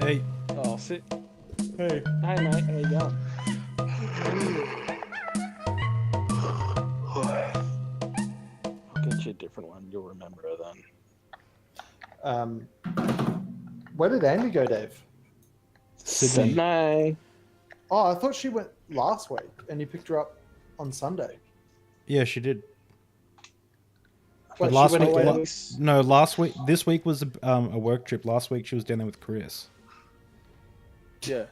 Hey. Oh, sit. Hey. Hey, mate, how you going? I'll get you a different one. You'll remember her then. Where did Amy go, Dave? Sydney. Sydney. Oh, I thought she went last week, and you picked her up on Sunday. Yeah, she did. Wait, But last she went week, again? no, last week. This week was a work trip. Last week she was down there with Chris. Yeah.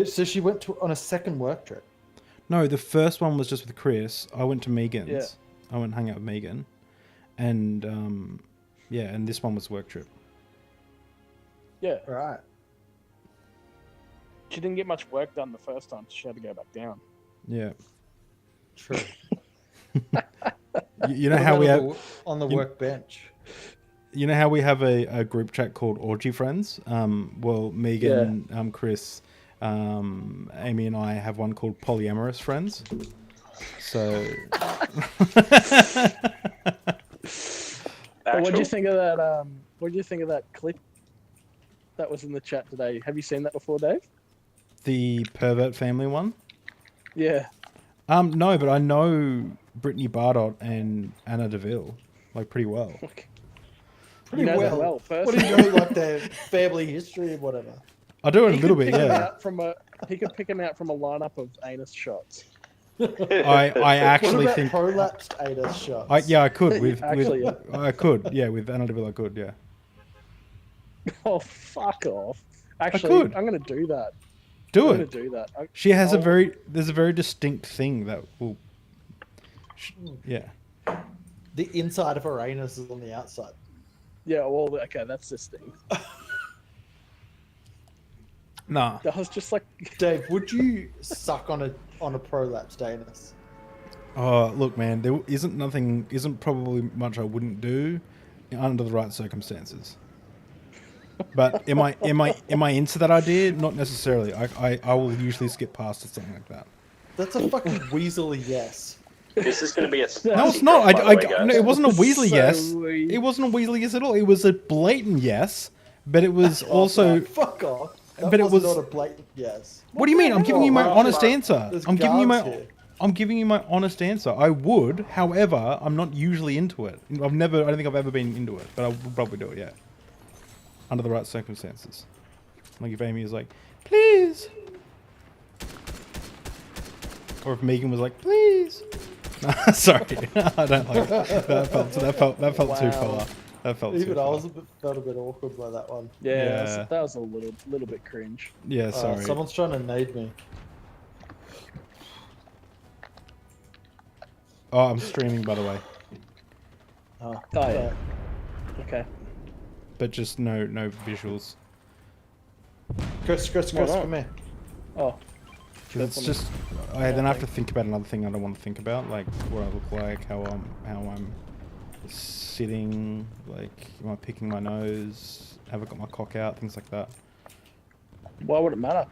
So she went on a second work trip. No, the first one was just with Chris. I went to Megan's. Yeah. I went and hung out with Megan, and yeah, and this one was work trip. Yeah. Right. She didn't get much work done the first time, so she had to go back down. Yeah. True. You know how we have on the workbench. You know how we have a group chat called Orgy Friends? Well, Megan, Chris, Amy, and I have one called Polyamorous Friends. So, What do you think of that? What do you think of that clip that was in the chat today? Have you seen that before, Dave? the pervert family one. Yeah. No, but I know Brittany Bardot and Anna Deville like pretty well. Pretty You know them well. well, What do you know, like their family history or whatever? I do it a He little could bit, pick 'em yeah. out from he could pick them out from a lineup of anus shots. I actually what about think prolapsed anus shots? I could with Actually, I could, yeah, with Anna Deville I could, yeah. Oh, fuck off! Actually, could. I'm gonna do that. Do I'm gonna it. do that. She has I'll- there's a very distinct thing that will yeah. The inside of her anus is on the outside. Yeah. Well, okay, that's this thing. Nah. I was just like, Dave, would you suck on a prolapsed anus? Oh, look, man, there isn't probably much I wouldn't do under the right circumstances. But am I into that idea? Not necessarily. I will usually skip past it, something like that. That's a fucking weaselly yes. This is going to be a No, it's not. No, it wasn't a Weasley So yes. weird. It wasn't a Weasley yes at all. It was a blatant yes, but it was also. Oh, fuck off. That But it was was- not a blatant yes. What do you mean? I'm giving you my Oh, honest wow. answer. There's I'm giving you guards my. here. I'm giving you my honest answer. I would, however, I'm not usually into it. I don't think I've ever been into it, but I will probably do it. Yeah, under the right circumstances. Like if Amy is like, please, or if Megan was like, please. Sorry, I don't like that. That felt too Wow. far. That felt too Even I far. was felt a bit awkward by that one. yeah, that was a little bit cringe. Yeah, sorry. Someone's trying to nade me. Oh, I'm streaming, by the way, Oh, yeah. Okay. but just no visuals. Chris, Why not? come here. Oh, 'Cause it's just I then have to think about another thing I don't want to think about, like what I look like, how I'm sitting, like am I picking my nose, have I got my cock out, things like that. why would it matter?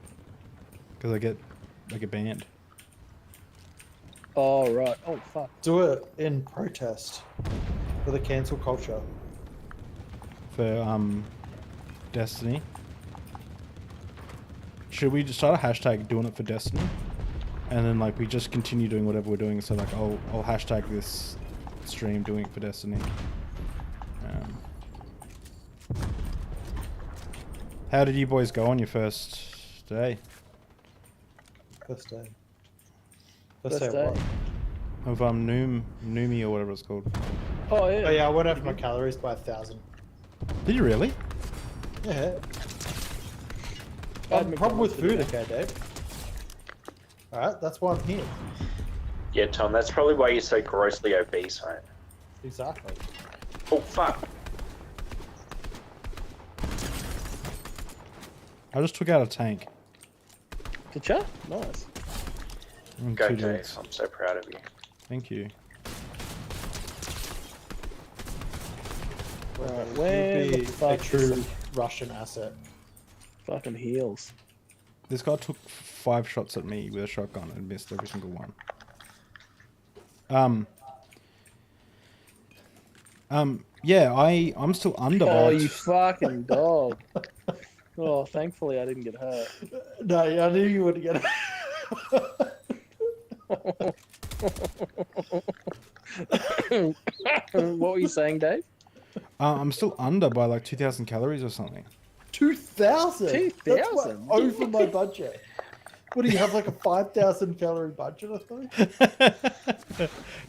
Because I get banned. Oh right. Oh fuck. Do it in protest for the cancel culture. For Destiny. Should we just start a hashtag doing it for Destiny? And then like we just continue doing whatever we're doing, so like I'll hashtag this stream doing it for Destiny. How did you boys go on your first day? First day. First First day day. of what? Of Noomi or whatever it's called. Oh yeah. Oh yeah, I went over my calories by 1,000. Did you really? Yeah. I had Problem with food, McDonald's okay, Dave? Alright, that's why I'm here. Yeah, Tom, that's probably why you're so grossly obese, mate. Exactly. Oh, fuck. I just took out a tank. Did ya? Nice. Go, Two Dave. dudes. I'm so proud of you. Thank you. Right, You'd where be the a fuck true is Russian asset. fucking heels? This guy took 5 shots at me with a shotgun and missed every single one. Yeah, I'm still under Oh, by you fucking dog. Oh, thankfully I didn't get hurt. No, I knew you would get What were you saying, Dave? I'm still under by like 2,000 calories or something. 2,000. 2,000? Over my budget. What do you have, like a 5,000 calorie budget or something?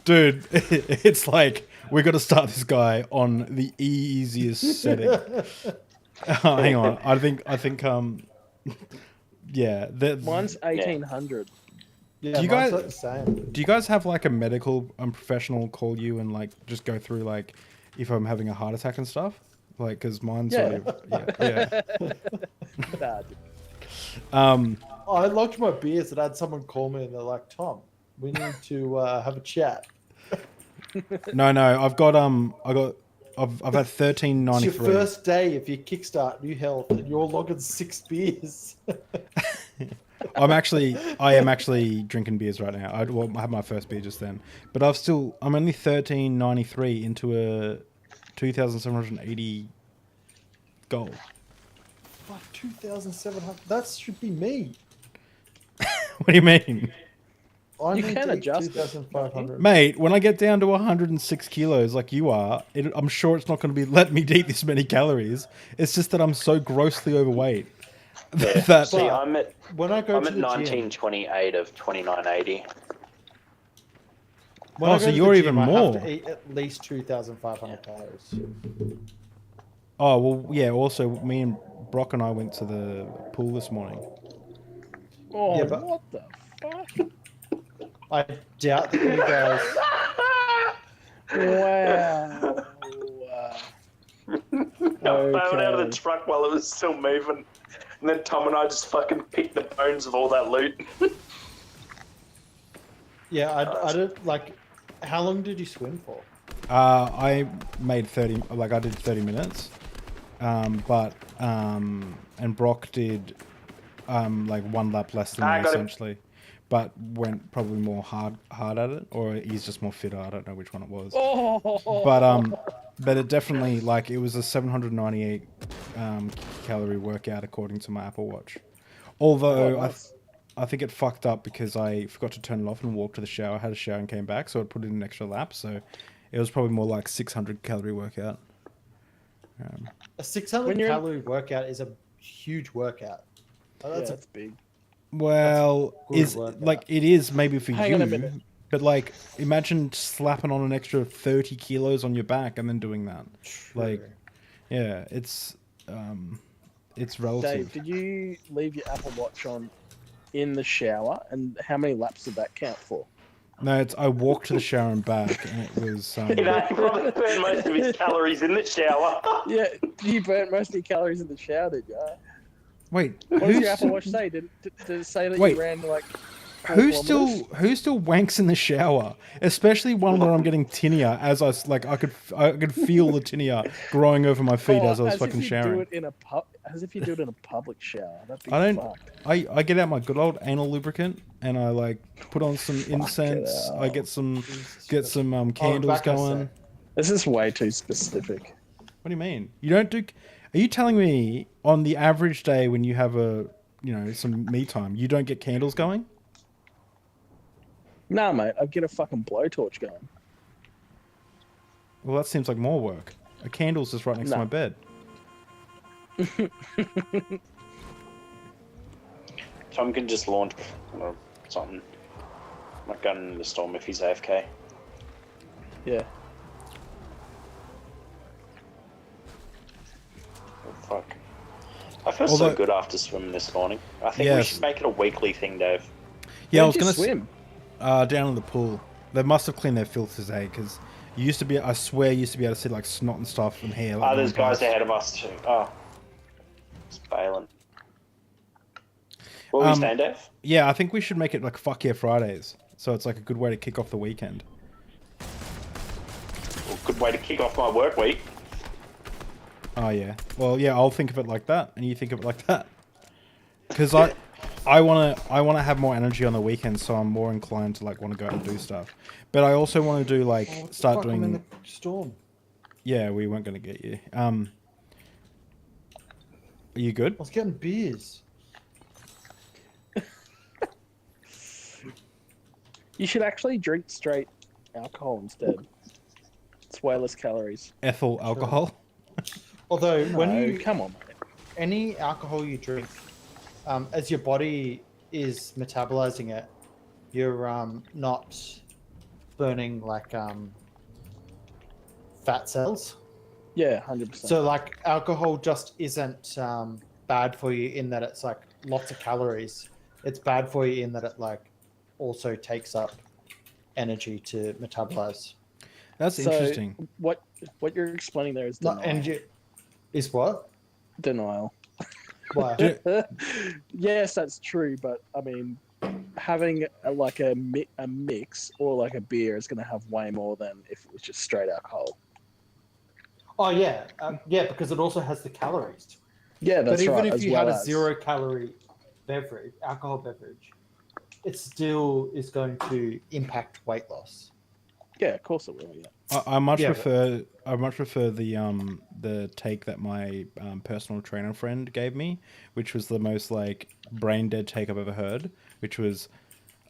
Dude, it's like we got to start this guy on the easiest setting. Hang on, I think yeah. Mine's 1,800. Yeah, Do you mine's guys- like the same. Do you guys have like a medical professional call you and like just go through like if I'm having a heart attack and stuff? Like, because mine's Yeah. yeah. Nah, dude. I locked my beers and I had someone call me and they're like, Tom, we need to have a chat. No, I've had It's 1393. your first day if you kickstart New Health and you're logging 6 beers. I am actually drinking beers right now. I had my first beer just then, but I'm only 1393 into a 2,780 goal. Fuck, 2,700. That should be me. What do you mean? I You need can to eat adjust it, 2,500. Mate, when I get down to 106 kilos like you are, I'm sure it's not going to be let me eat this many calories. It's just that I'm so grossly overweight. Yeah. that See, I'm at When I go I'm to at the gym, 1928 of 2980. when Oh, I go so to the you're gym, even I more. have to eat at least 2,500 calories. Oh, well, yeah, also, me and Brock and I went to the pool this morning. Oh, Yeah, but- what the fuck? I doubt that you guys. Wow. I bailed out of the Okay. truck while it was still moving. And then Tom and I just fucking picked the bones of all that loot. Yeah, I did like. How long did you swim for? I made 30, like I did 30 minutes. And Brock did like one lap less than I me got it. essentially, but went probably more hard at it, or he's just more fitter. I don't know which one it was. Oh. But it definitely like it was a 798 calorie workout according to my Apple Watch. Although Oh, nice. I think it fucked up because I forgot to turn it off and walked to the shower, had a shower and came back, so it put in an extra lap. So it was probably more like 600 calorie workout. A 600 When you're- calorie workout is a huge workout. Oh, Yeah, that's that's big. Well, good is workout. like it is maybe for Hang you, on a minute. but like imagine slapping on an extra 30 kilos on your back and then doing that. Like, true. yeah, it's relative. Dave, did you leave your Apple Watch on in the shower? And how many laps did that count for? No, I walked to the shower and back, and it was. You know, he probably burned most of his calories in the shower. Yeah, you burnt most of your calories in the shower, did you? Wait, What does who's your Apple Watch say? Did it say that Wait. you ran like 4 who kilometers? still wanks in the shower? Especially one where I'm getting tinea as I could feel the tinea growing over my feet as I was as fucking if you do showering. it in a as if you do it in a public shower. That'd be I don't. fucked. I get out my good old anal lubricant and I like put on some incense. I get some candles back I going. say. This is way too specific. What do you mean? You don't do? Are you telling me on the average day when you have some me time, you don't get candles going? Nah, mate, I'd get a fucking blowtorch going. Well, that seems like more work. A candle's just right next to No. my bed. Tom can just launch or something. Like gun in the storm if he's AFK. Yeah. Oh, fuck. I feel Although- so good after swimming this morning. I think we Yes. should make it a weekly thing, Dave. Yeah, I Where'd was you gonna swim. down in the pool. They must have cleaned their filters, because you used to be. I swear, you used to be able to see like snot and stuff and hair. Like, Oh, there's going guys past. ahead of us too. Oh. It's bailing. What were you saying, Dave? Yeah, I think we should make it like Fuck Yeah Fridays. So it's like a good way to kick off the weekend. Well, good way to kick off my work week. Oh yeah. Well, yeah, I'll think of it like that, and you think of it like that. Because I wanna have more energy on the weekend, so I'm more inclined to like want to go out and do stuff. But I also want to do like What the start fuck, I'm in doing. the storm. Yeah, we weren't going to get you. Are you good? I was getting beers. You should actually drink straight alcohol instead. It's way less calories. Ethyl alcohol? Although when No, you come on, mate. any alcohol you drink, as your body is metabolizing it, you're not burning like fat cells. Yeah, 100%. So like alcohol just isn't bad for you in that it's like lots of calories. It's bad for you in that it like also takes up energy to metabolize. That's interesting. What you're explaining there is Not denial. energy is what? Denial. Why? Yes, that's true, but I mean, having a mix or like a beer is going to have way more than if it was just straight alcohol. Oh yeah, yeah, because it also has the calories. Yeah, that's But even right. if as you well had a as- 0-calorie beverage, alcohol beverage, it still is going to impact weight loss. Yeah, of course it will. Yeah. I much Yeah, prefer the take that my personal trainer friend gave me, which was the most like brain dead take I've ever heard, which was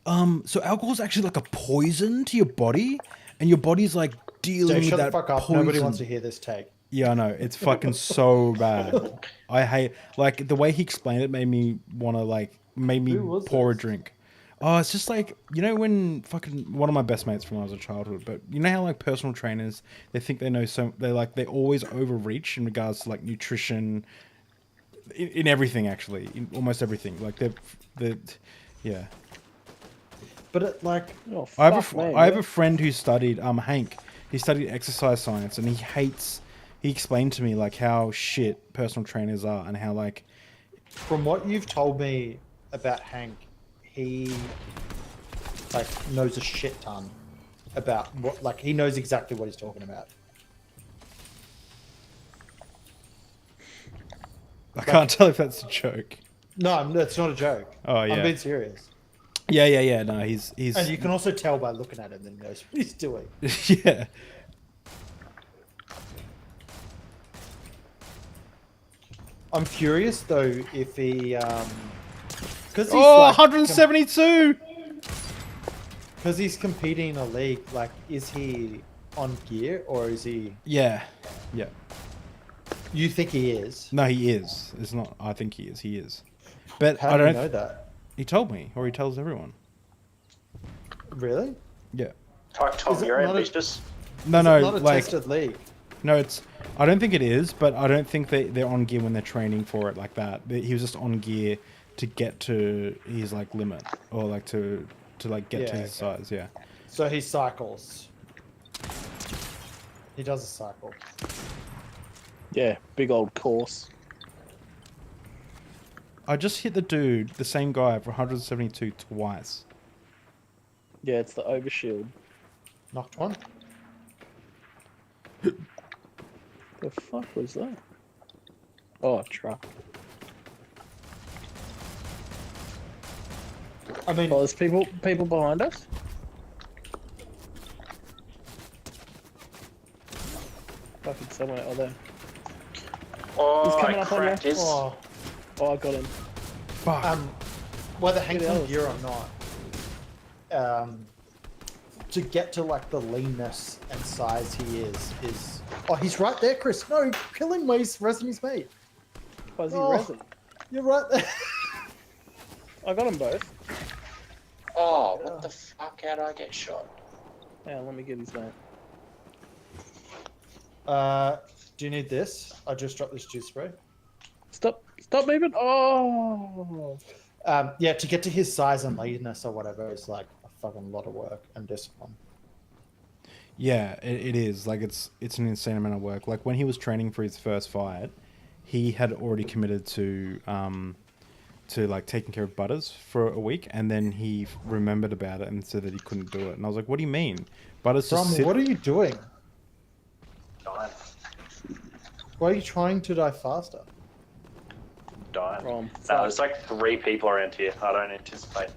so alcohol is actually like a poison to your body, and your body's like dealing Dave, with shut the that fuck up. poison. Nobody wants to hear this take. Yeah, I know. It's fucking so bad. I hate like the way he explained it made me want to like made me Who was pour a this? drink. Oh, it's just like, you know, when fucking one of my best mates from when I was a childhood, but you know how like personal trainers, they think they know so they always overreach in regards to like nutrition in everything, actually, in almost everything. Like they're yeah. But it like Oh, I have fuck me, I have yeah. a friend who studied Hank. He studied exercise science, and he explained to me like how shit personal trainers are and how like from what you've told me about Hank, he like knows a shit ton about what like he knows exactly what he's talking about. I can't tell if that's a joke. No, that's not a joke. Oh, yeah. I'm being serious. Yeah. No, he's And you can also tell by looking at him that he knows what he's doing. yeah. I'm curious though if he because he's Oh, like, 172. because he's competing in a league. Like, is he on gear or is he? Yeah. You think he is? No, he is. It's not. I think he is. He is. But How I do you don't know that? He told me, or he tells everyone. Really? Yeah. Like Tom, Is it you're not a- ambitious. No, Is no, it not a like tested league. no, it's. I don't think it is, but I don't think they're on gear when they're training for it like that. He was just on gear to get to his like limit, or like to like get to Yeah, his okay. size. Yeah. So he cycles. He does a cycle. Yeah, big old course. I just hit the same guy for 172 twice. Yeah, it's the overshield. Knocked one. The fuck was that? Oh, a truck. I mean, Oh, there's people behind us. Fucking somewhere. Oh, there. Oh, He's coming I up on you. cracked his. oh, Oh, I got him. Fuck. whether Hank's Get on out. gear or not, to get to like the leanness and size he is. Oh, he's right there, Chris. No, kill him, mate. He's resing his mate. Fuzzy Oh. resin. You're right there. I got them both. Oh, what the fuck? How did I get shot? Yeah, let me get his mate. Do you need this? I just dropped this juice spray. Stop moving. Oh. Yeah, to get to his size and leanness or whatever is like a fucking lot of work and discipline. Yeah, it is. Like it's an insane amount of work. Like when he was training for his first fight, he had already committed to like taking care of Butters for a week, and then he remembered about it and said that he couldn't do it. And I was like, "What do you mean? Butters just Brom, sit." what are you doing? Dying. Why are you trying to die faster? Dying. From No, fuck. there's like 3 people around here. I don't anticipate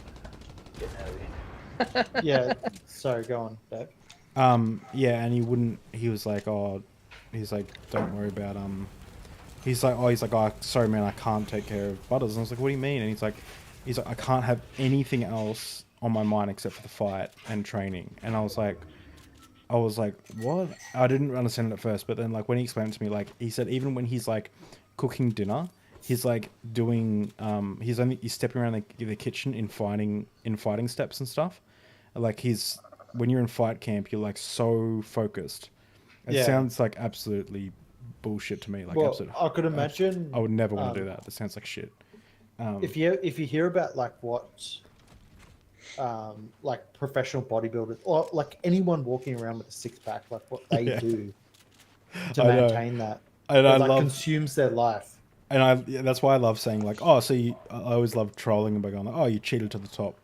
getting out of here. Yeah, sorry, go on, Dave. Yeah, and he wouldn't. He was like, "Oh, he's like, don't worry about He's like, oh, sorry man, I can't take care of Butters. And I was like, what do you mean? And he's like, I can't have anything else on my mind except for the fight and training. And I was like, what? I didn't understand it at first, but then like when he explained it to me, like he said, even when he's like cooking dinner, he's like doing, he's stepping around the kitchen in fighting steps and stuff. Like when you're in fight camp, you're like so focused. It sounds like absolutely bullshit to me. Like, well, absolute, I could imagine. I would never want to do that. That sounds like shit. If you hear about like what, like professional bodybuilders or like anyone walking around with a six pack, like what they do to maintain that, and it like consumes their life. And that's why I love saying like, oh, so I always love trolling them by going, like, oh, you cheated to the top.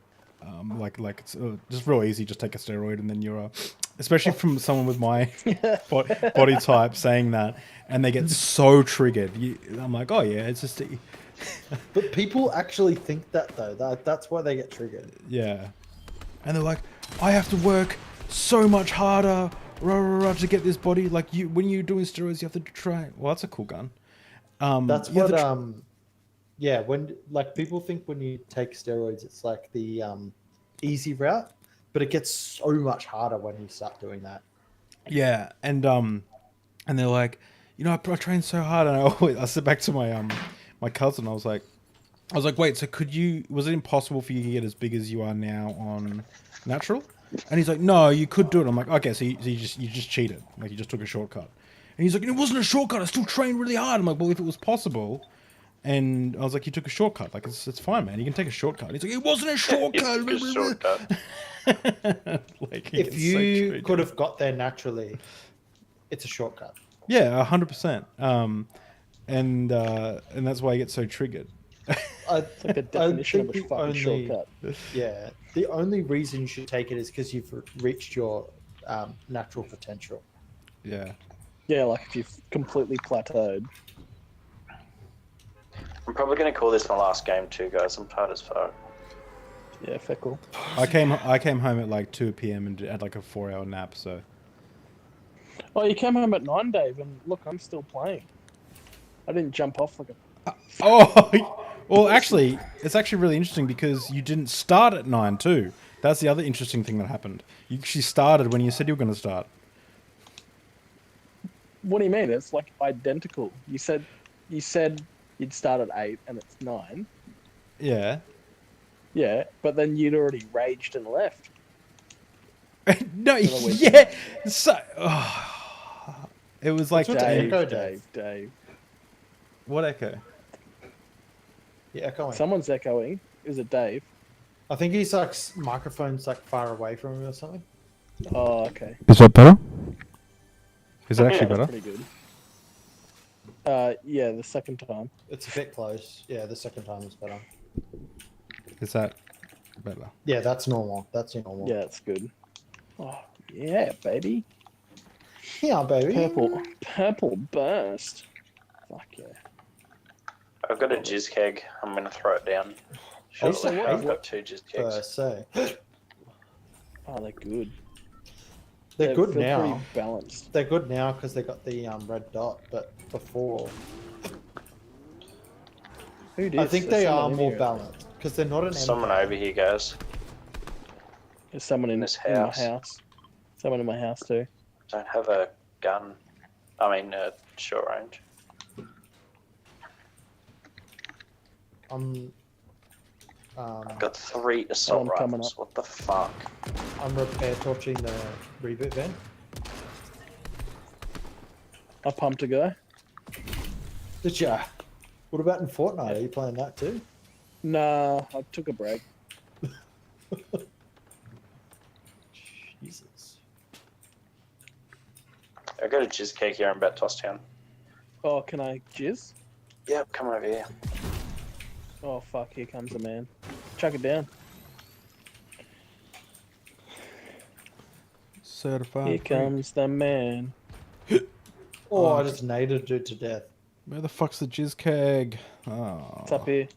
Like it's just real easy. Just take a steroid and then you're, especially from someone with my body type saying that, and they get so triggered. I'm like, oh yeah, it's just. But people actually think that though. That's why they get triggered. Yeah, and they're like, I have to work so much harder, to get this body. Like when you're doing steroids, you have to try. Well, that's a cool gun. That's what. Yeah, when like people think when you take steroids, it's like the easy route, but it gets so much harder when you start doing that. Yeah, and they're like, I train so hard, and I sit back to my my cousin. I was like, wait, so was it impossible for you to get as big as you are now on natural? And he's like, no, you could do it. I'm like, okay, so you just cheated, like you just took a shortcut. And he's like, it wasn't a shortcut. I still trained really hard. I'm like, well, if it was possible. And I was like, you took a shortcut. Like, it's fine, man. You can take a shortcut. He's like, it wasn't a shortcut. It's a shortcut. Like, if you could have got there naturally, it's a shortcut. Yeah, 100%. And that's why I get so triggered. It's like the definition of a fucking shortcut. Yeah. The only reason you should take it is because you've reached your natural potential. Yeah. Yeah, like if you've completely plateaued. I'm probably going to call this my last game too, guys. I'm tired as fuck. Yeah, fickle. I came home at like 2 p.m. and had like a 4-hour nap. So. Oh, you came home at 9, Dave, and look, I'm still playing. I didn't jump off like a. Oh, well, actually, it's actually really interesting because you didn't start at 9 too. That's the other interesting thing that happened. You actually started when you said you were going to start. What do you mean? It's like identical. You said you'd start at 8 and it's 9. Yeah. Yeah, but then you'd already raged and left. No, yeah. So, it was like Dave. What echo? Yeah, echoing. Someone's echoing. Is it Dave? I think he's like microphone's like far away from him or something. Oh, okay. Is that better? Is it actually better? Pretty good. Yeah, the second time. It's a bit close. Yeah, the second time is better. Is that better? Yeah, that's normal. That's normal. Yeah, it's good. Oh, yeah, baby. Yeah, baby. Purple burst. Fuck yeah. I've got a jizz keg. I'm going to throw it down. Oh, Shortly. so I've got 2 jizz kegs. So. Oh, they're good. They're good feel now. Pretty balanced. They're good now because they got the red dot, but before. I think they are more balanced because they're not an. Someone over here, guys. There's someone in this in my house. house. Someone in my house too. Don't have a gun. I mean, short range. I've got 3 assault coming rifles. up. What the fuck? I'm repair torching the reboot van. I pumped a guy. Did ya? What about in Fortnite? Are you playing that too? Nah, I took a break. Jesus. I got a jizz keg here. I'm about to toss down. Oh, can I jizz? Yep, come over here. Oh fuck, here comes the man. Chuck it down. Certified. Here comes the man. Oh, I just naded dude to death. Where the fuck's the jizz keg? Oh. It's up here.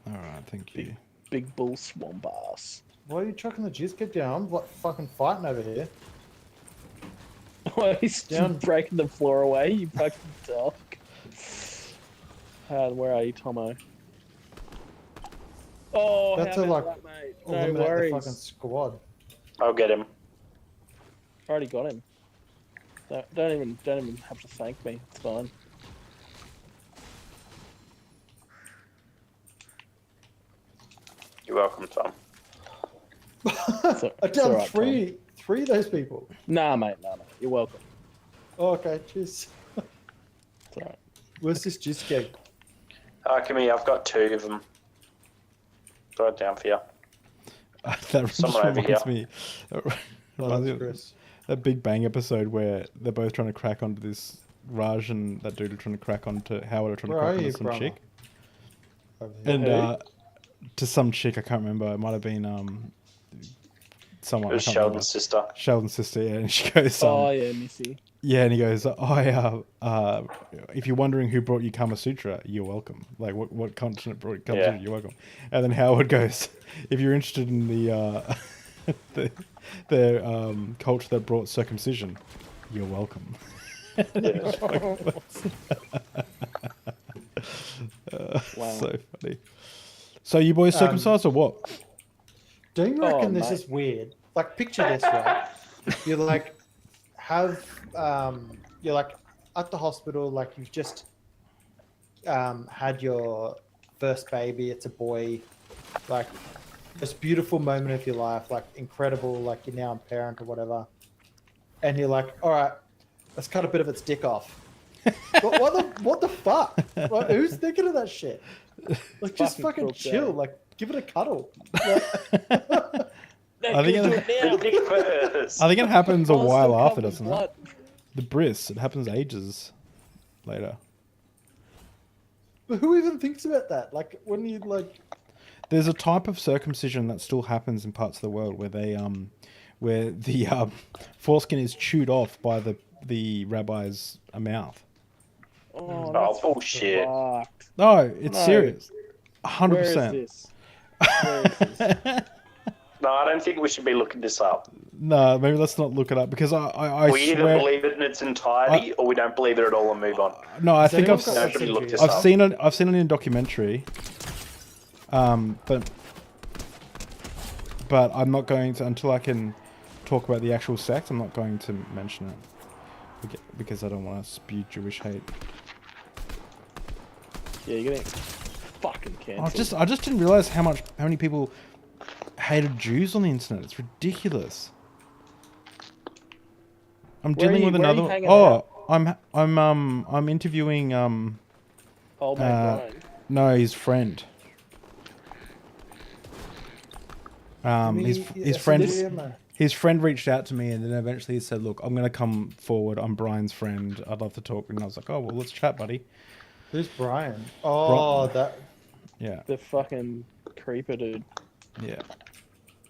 Alright, thank you. Big bull swamp ass. Why are you chucking the jizz kit down? I'm like fucking fighting over here. Oh, he's Down. breaking the floor away, you fucking dog. Where are you, Tomo? Oh, That's how a, about like, that, mate? No eliminate the worries. fucking squad. I'll get him. Already got him. Don't even have to thank me. It's fine. You're welcome, Tom. It's I've done alright, three of those people. Nah, mate. You're welcome. Oh, okay, cheers. It's alright. Where's this juice keg? Come here, I've got 2 of them. Throw it down for you. That just Someone over reminds here. me. That Oh, reminds me that's of Chris. that Big Bang episode where they're both trying to crack onto this. Raj and that dude are trying to crack onto Howard are trying Where to are crack you, onto some brother? chick. Over here. And Who? to some chick, I can't remember. It might have been someone. It was I can't remember. Sheldon's sister. Sheldon's sister, yeah, and she goes, Oh yeah, Missy. yeah, and he goes, if you're wondering who brought you Kama Sutra, you're welcome. Like, what continent brought you Kama Yeah. Sutra, you're welcome. And then Howard goes, if you're interested in the the culture that brought circumcision, you're welcome. Wow. So funny. So you boys circumcised or what? Don't you Oh, reckon this mate. is weird? Like, picture this, right? You like you're like at the hospital, like you've just had your first baby. It's a boy, like this beautiful moment of your life, like incredible, like you're now a parent or whatever. And you're like, all right, let's cut a bit of its dick off. What the fuck? Like, who's thinking of that shit? Like, just Fucking fucking cooked chill. out. Like, give it a cuddle. Like, I think The dick first. I think it happens a Oh, it's while still after, covered in doesn't it? blood. The bris, it happens ages later. but who even thinks about that? Like, when you like, There's a type of circumcision that still happens in parts of the world where they where the foreskin is chewed off by the rabbi's mouth. Oh, Oh, that's bullshit. fucked. No, it's No. serious. Where is 100%. this? Where is this? No, I don't think we should be looking this up. No, maybe let's not look it up because I We either swear. believe it in its entirety or we don't believe it at all and move on. No, I Has think anyone I've got No, that should we look this century? up? I've seen it in a documentary. But I'm not going to until I can talk about the actual sect. I'm not going to mention it because I don't want to spew Jewish hate. Yeah, you're getting fucking cancelled. I just didn't realize how many people hated Jews on the internet. It's ridiculous. I'm Where are dealing you- with where are you another. hanging Oh, out? I'm interviewing Old mate Brian. no, his friend. His friend reached out to me and then eventually he said, "Look, I'm going to come forward. I'm Brian's friend. I'd love to talk." And I was like, "Oh, well, let's chat, buddy." who's Brian? Oh, that. Yeah, The fucking creeper dude. yeah.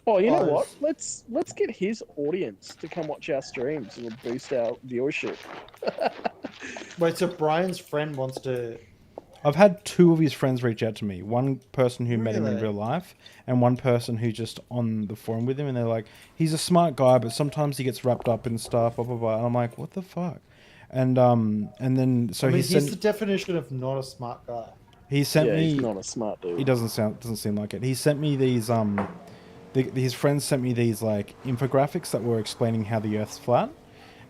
Oh, you know Oh, what? Let's get his audience to come watch our streams. It'll boost our viewership. Wait, so Brian's friend wants to. I've had 2 of his friends reach out to me. One person who met him in Really? real life, and one person who just on the forum with him. And they're like, "He's a smart guy, but sometimes he gets wrapped up in stuff." Blah blah blah. And I'm like, "What the fuck?" And then so I mean, he he's sent the definition of not a smart guy. he sent Yeah, me. he's not a smart dude. He doesn't seem like it. He sent me these his friends sent me these like infographics that were explaining how the Earth's flat,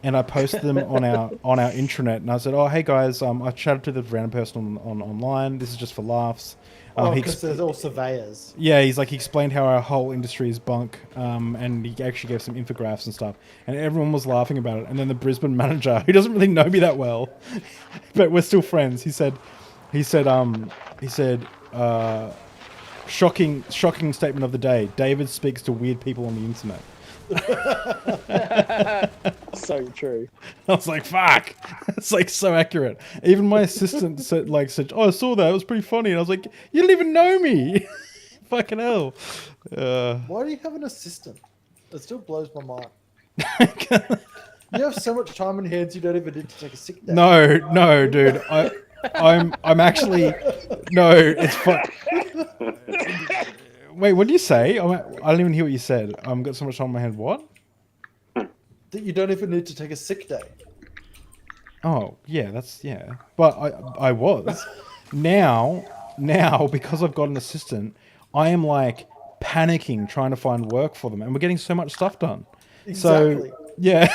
and I posted them on our intranet. And I said, "Oh, hey guys, I chatted to the random person on online. This is just for laughs." Oh, He because there's all surveyors. Yeah, he explained how our whole industry is bunk, and he actually gave some infographics and stuff, and everyone was laughing about it. And then the Brisbane manager, who doesn't really know me that well, but we're still friends, he said, shocking statement of the day. David speaks to weird people on the internet. So true. I was like, fuck. It's like so accurate. Even my assistant said, "Oh, I saw that. It was pretty funny." And I was like, "You don't even know me." Fucking hell. Why do you have an assistant? It still blows my mind. You have so much time in hands you don't even need to take a sick day. No, dude. I'm actually no. It's fun. Wait, what did you say? I don't even hear what you said. Got so much on my head. What? That you don't even need to take a sick day. Oh yeah, yeah. But I was now because I've got an assistant, I am like panicking trying to find work for them, and we're getting so much stuff done. Exactly. So yeah,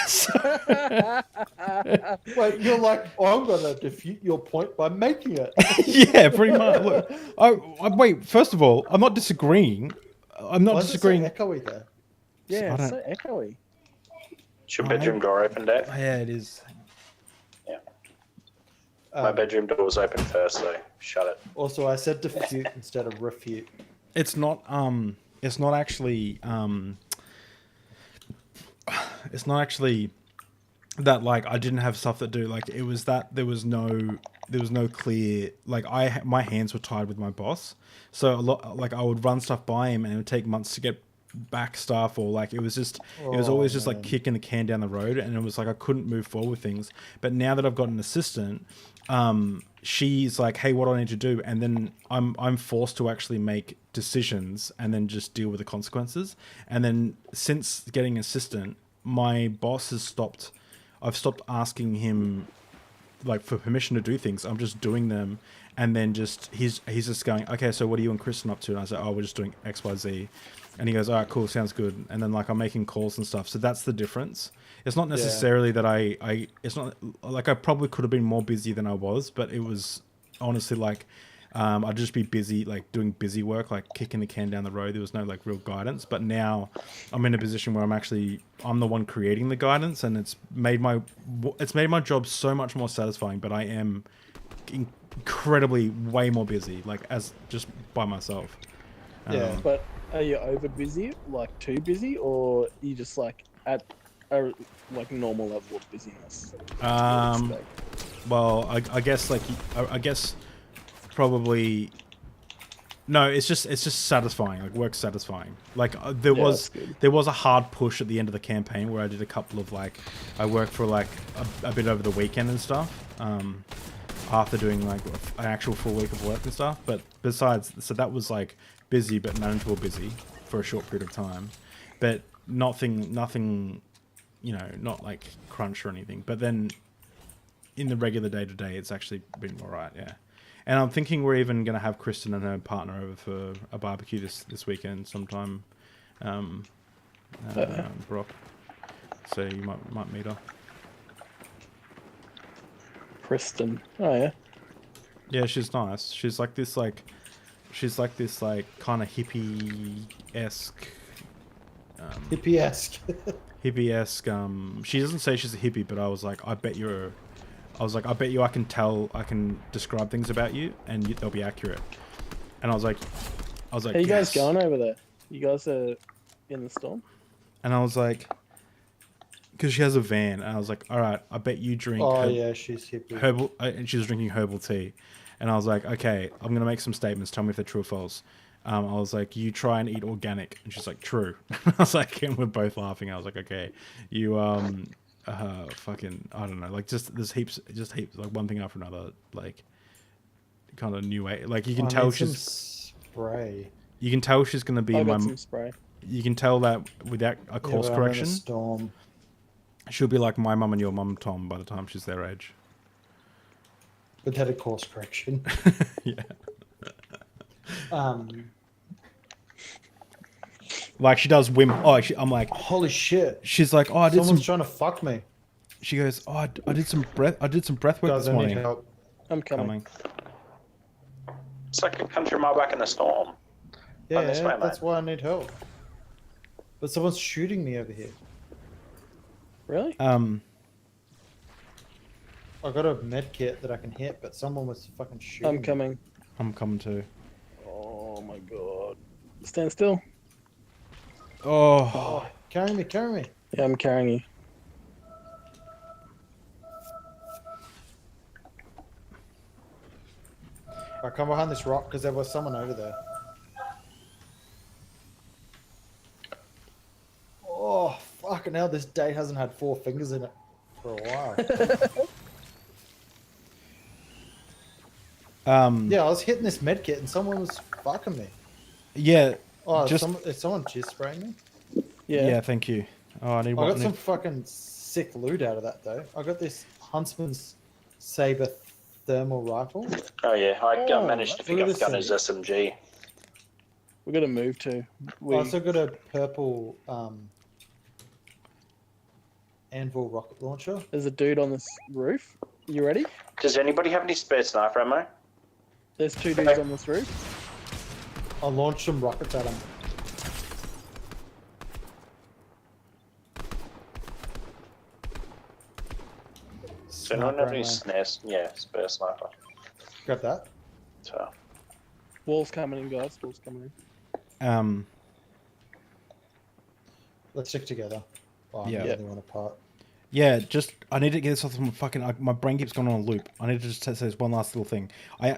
Wait, you're like, oh, I'm gonna defute your point by making it. yeah, pretty much. Look, wait. First of all, I'm not disagreeing. I'm not Why is it so disagreeing. echoey there? Yeah, I it's don't- so echoey. Is your bedroom door open, Dave? Yeah, it is. Yeah. My bedroom door was open first, so shut it. Also, I said defute instead of refute. It's not. It's not actually. It's not actually that like I didn't have stuff to do. Like it was that there was no clear like my hands were tied with my boss. So a lot like I would run stuff by him and it would take months to get back stuff, or like it was always just like kicking the can down the road, and it was like I couldn't move forward with things. But now that I've got an assistant, she's like, hey, what do I need to do? And then I'm forced to actually make decisions and then just deal with the consequences. And then since getting an assistant, my boss has stopped. I've stopped asking him like for permission to do things. I'm just doing them, and then just he's just going, okay, so what are you and Kristen up to? And I say, oh, we're just doing XYZ. And he goes, all right, cool, sounds good. And then like I'm making calls and stuff. So that's the difference. It's not necessarily that it's not like I probably could have been more busy than I was, but it was honestly like I'd just be busy, like doing busy work, like kicking the can down the road. There was no like real guidance. But now I'm in a position where I'm the one creating the guidance, and it's made my job so much more satisfying. But I am incredibly way more busy, like as just by myself. Yeah. But are you over busy, like too busy, or you just like at a like normal level of busyness? Well, I guess like I guess probably no. It's just satisfying. Like work's satifying. Like there was a hard push at the end of the campaign where I did a couple of like I worked for like a bit over the weekend and stuff. After doing like an actual full week of work and stuff. But besides, so that was like busy but manageable busy for a short period of time. But nothing, you know, not like crunch or anything. But then in the regular day to day, it's actually been all right, yeah. And I'm thinking we're even going to have Kristen and her partner over for a barbecue this weekend sometime, Brock. So you might meet her. Kristen. Oh yeah. Yeah, she's nice. She's like this kind of hippie-esque. Hippie-esque. Hippie-esque. She doesn't say she's a hippie, but I was like, I bet you I can describe things about you and they'll be accurate. And I was like, How you guys going over there? You guys are in the storm? And I was like, because she has a van, and I was like, all right, I bet you drink. Oh yeah, she's hippie. Herbal, and she's drinking herbal tea, and I was like, okay, I'm gonna make some statements. Tell me if they're true or false. I was like, you try and eat organic, and she's like, true. I was like, and we're both laughing. I was like, okay, you fucking, I don't know, like there's heaps, like one thing after another, like kind of new way. Like you can tell she's spray. You can tell she's gonna be some spray. You can tell that without a course correction. Storm. She'll be like my mum and your mum, Tom, by the time she's their age. Without a course correction. Yeah. Like she does I'm like, holy shit. She's like, oh, Someone's trying to fuck me. She goes, oh, I did some breath work Guys, this morning. I need help. I'm coming. It's like a country mile back in the storm. Yeah, this way, that's mate. why I need help. But someone's shooting me over here. Really? I got a med kit that I can hit, but someone was fucking shooting I'm coming. I'm coming too. Oh my god. Stand still. Oh. Carry me, carry me. Yeah, I'm carrying you. I come behind this rock because there was someone over there. Oh, fucking hell, this day hasn't had 4 fingers in it for a while. Yeah, I was hitting this med kit and someone was fucking me. Yeah. Oh, Just is someone jizz spraying me? Yeah. Yeah, thank you. Oh, I need I one. got some fucking sick loot out of that though. I got this Huntsman's Saber thermal rifle. Oh yeah, I Oh, managed to look pick at up this Gunner's thing. SMG. We're gonna move to. I We also got a purple anvil rocket launcher. there's a dude on this roof. You ready? Does anybody have any spare sniper ammo? There's 2 dudes on this roof. I launched some rockets at him. Does anyone have any Sniper spare sniper? Grab that. So, Wall's coming in, guys. Wall's coming in. Let's stick together. Oh, Yeah. yeah. The other one apart. Yeah, just I need to get this off my fucking. My brain keeps going on a loop. I need to just say this one last little thing.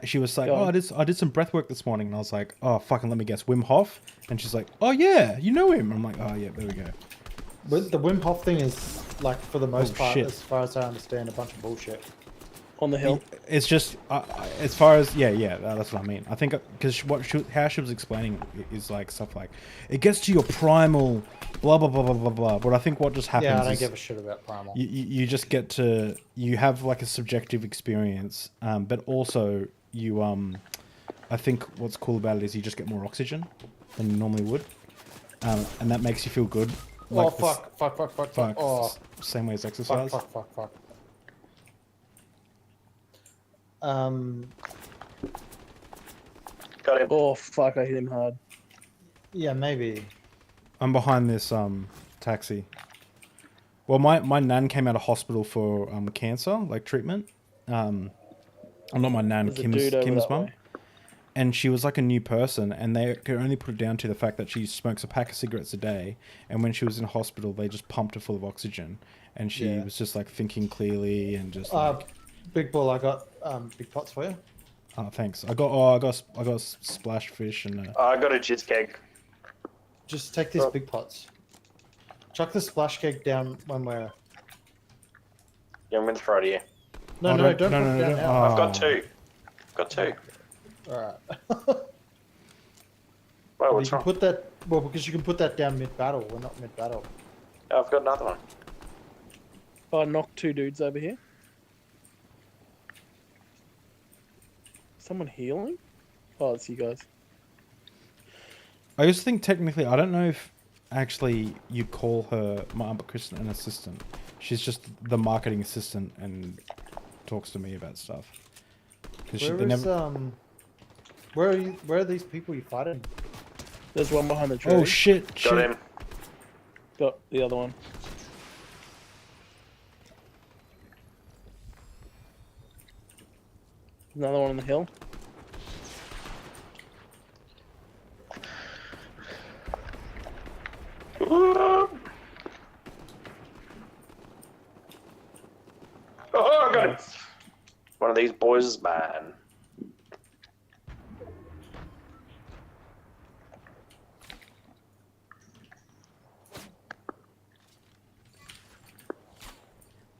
She was like, Go "Oh, on. I did some breath work this morning," and I was like, "Oh, fucking let me guess, Wim Hof." And she's like, "Oh yeah, you know him." I'm like, "Oh yeah, there we go." But the Wim Hof thing is, like, for the most part, shit. as far as I understand, a bunch of bullshit. On the hill. It's just as far as that's what I mean. I think because how she was explaining is like stuff like it gets to your primal blah blah blah blah blah blah. But I think what just happens Yeah, I don't is give a shit about primal. you just get to you have like a subjective experience, but also you I think what's cool about it is you just get more oxygen than you normally would, and that makes you feel good. Oh, this- fuck. Oh, same way as fuck. exercise. got him. Oh fuck! I hit him hard. Yeah, maybe. I'm behind this taxi. Well, my nan came out of hospital for cancer, like treatment. Not my nan, There's a dude over Kim's that mum. way. And she was like a new person, and they could only put it down to the fact that she smokes a pack of cigarettes a day. And when she was in hospital, they just pumped her full of oxygen, and she Yeah. was just like thinking clearly and just like, Big Bull, I got big pots for you. oh, thanks. I got splash fish and I got a jizz keg. Just take these big pots. Chuck the splash keg down when we're... Yeah, I'm going to throw it here. No, Oh, don't no, put no, it down no. now. I've got Oh. 2. Got 2. Alright. Well, You what's can wrong? put that... Well, because you can put that down mid-battle. We're not mid-battle. I've got another one. I knocked 2 dudes over here. Someone healing? Oh, it's you guys. I just think technically, I don't know if actually you call her my Aunt Kristen an assistant. She's just the marketing assistant and talks to me about stuff. Because Where are you? Where are these people you fighting? There's one behind the tree. Oh shit! Got shit. him. Got the other one. Another one on the hill. Oh, I got him. One of these boys is mine.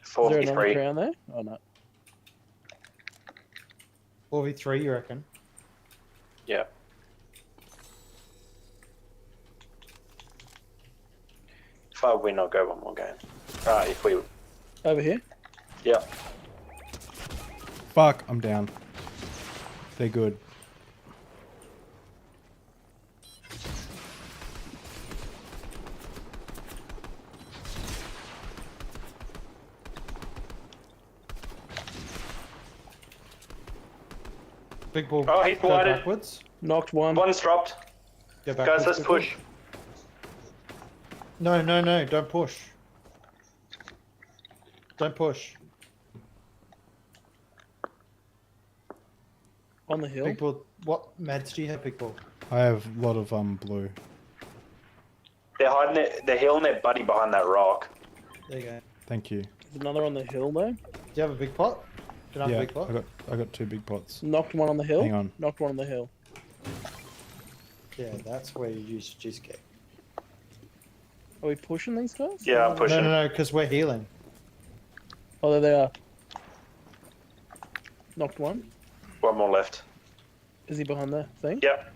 Is there another 43. tree on there? Oh no. 4v3, you reckon? Yeah. If I win, I'll go one more game. Alright, if we... Over here? Yeah. Fuck! I'm down. They're good. Big Ball. Oh, he's go blinded. backwards. Knocked one. One's dropped. Go backwards. Guys, let's Big Ball. push. No, don't push. Don't push. On the hill. Big Ball, what meds do you have, Big Ball? I have a lot of blue. They're hiding it. They're healing their buddy behind that rock. There you go. Thank you. There's another on the hill though. Do you have a big pot? Can I have Yeah, a big pot? I got 2 big pots. Knocked one on the hill. Hang on. Knocked one on the hill. Yeah, that's where you use cheesecake. Are we pushing these guys? Yeah, I'm pushing. No, because we're healing. Oh, there they are. Knocked one. One more left. Is he behind the thing? Yep.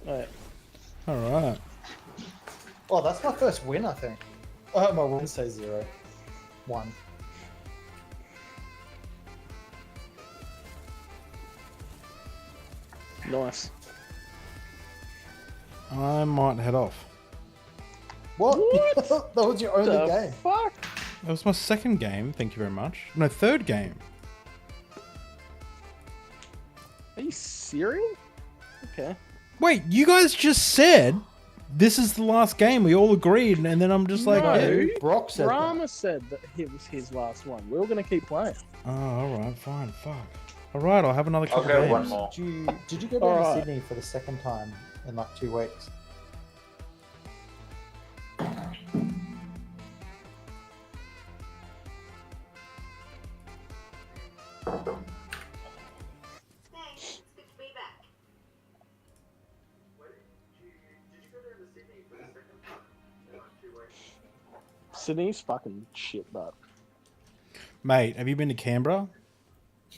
Oh, yeah. All right. Oh, that's my first win, I think. My Wednesday 0. 1. Nice. I might head off. What? What? That was your only The game. fuck? That was my second game. Thank you very much. No, third game. Are you serious? Okay. Wait, you guys just said this is the last game. We all agreed, and then I'm just like, No. yeah. Brock said that. Brahma said that it was his last one. We were gonna keep playing. Oh, all right, fine, fuck. All right, I'll have another I'll couple go games. one more. Did you go down to Alright. Sydney for the second time in like 2 weeks? Thanks, it's good to be back. Sydney's fucking shit, but Mate, have you been to Canberra?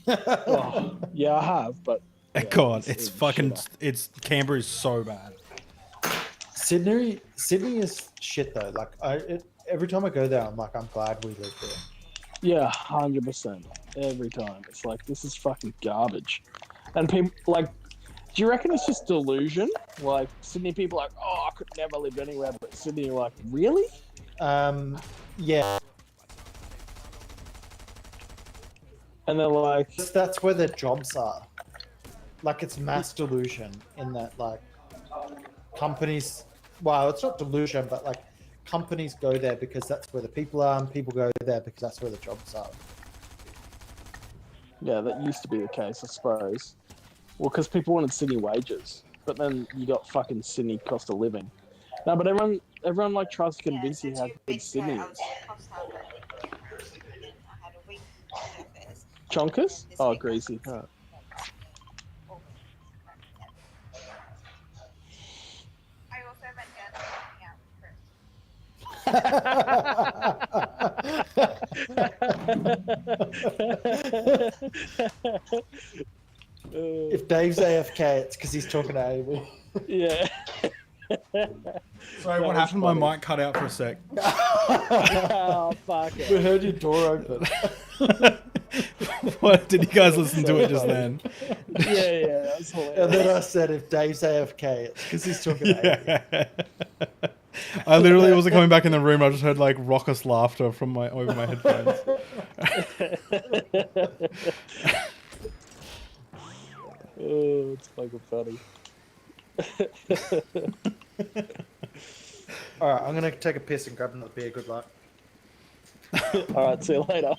oh, yeah, I have. But yeah, God, it's even fucking. shitter. It's Canberra is so bad. Sydney is shit though. Like every time I go there, I'm like, I'm glad we live there. Yeah, 100%. Every time, it's like this is fucking garbage, and people like. Do you reckon it's just delusion? Like Sydney people are like, oh, I could never live anywhere, but Sydney are like, really? Yeah, And they're like, that's where their jobs are. Like it's mass delusion in that like companies. Well, it's not delusion, but like companies go there because that's where the people are, and people go there because that's where the jobs are. yeah, that used to be the case, I suppose. Well, because people wanted Sydney wages, but then you got fucking Sydney cost of living. No, but everyone like tries to convince you how good Sydney is. Chonkers? Oh, greasy. Oh. I also went down to hang out with If Dave's AFK, it's because he's talking to Amy. Yeah. Sorry, That what was happened? funny. My mic cut out for a sec. Oh, fuck We it. heard your door open. What did you guys listen to it just then? Yeah, that's And hilarious. then I said, if Dave's AFK, it's because he's talking to Amy. Yeah. I literally wasn't coming back in the room. I just heard like raucous laughter from over my headphones. Oh, it's fucking funny. All right, I'm gonna take a piss and grab another beer. Good luck. All right, see you later.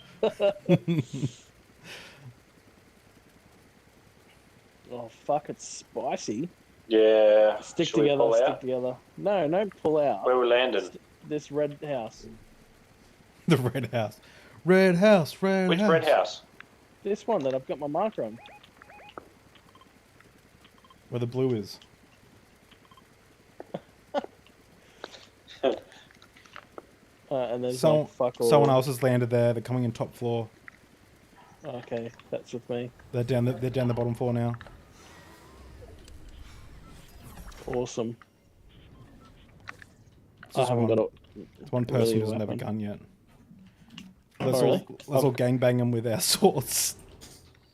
Oh, fuck, it's spicy. Yeah. Stick Should we together, pull stick out? together. No, don't pull out. Where we landing? This red house. The red house. Red house, red Which house. red house? This one that I've got my marker on. Where the blue is. And there's Someone, like fuck all. someone else has landed there. They're coming in top floor. Okay, that's with me. They're down the bottom floor now. Awesome. It's I just haven't one, got it. it's one person really who doesn't have a weapon. gun yet. Let's Oh, really? let's all gangbang them with our swords.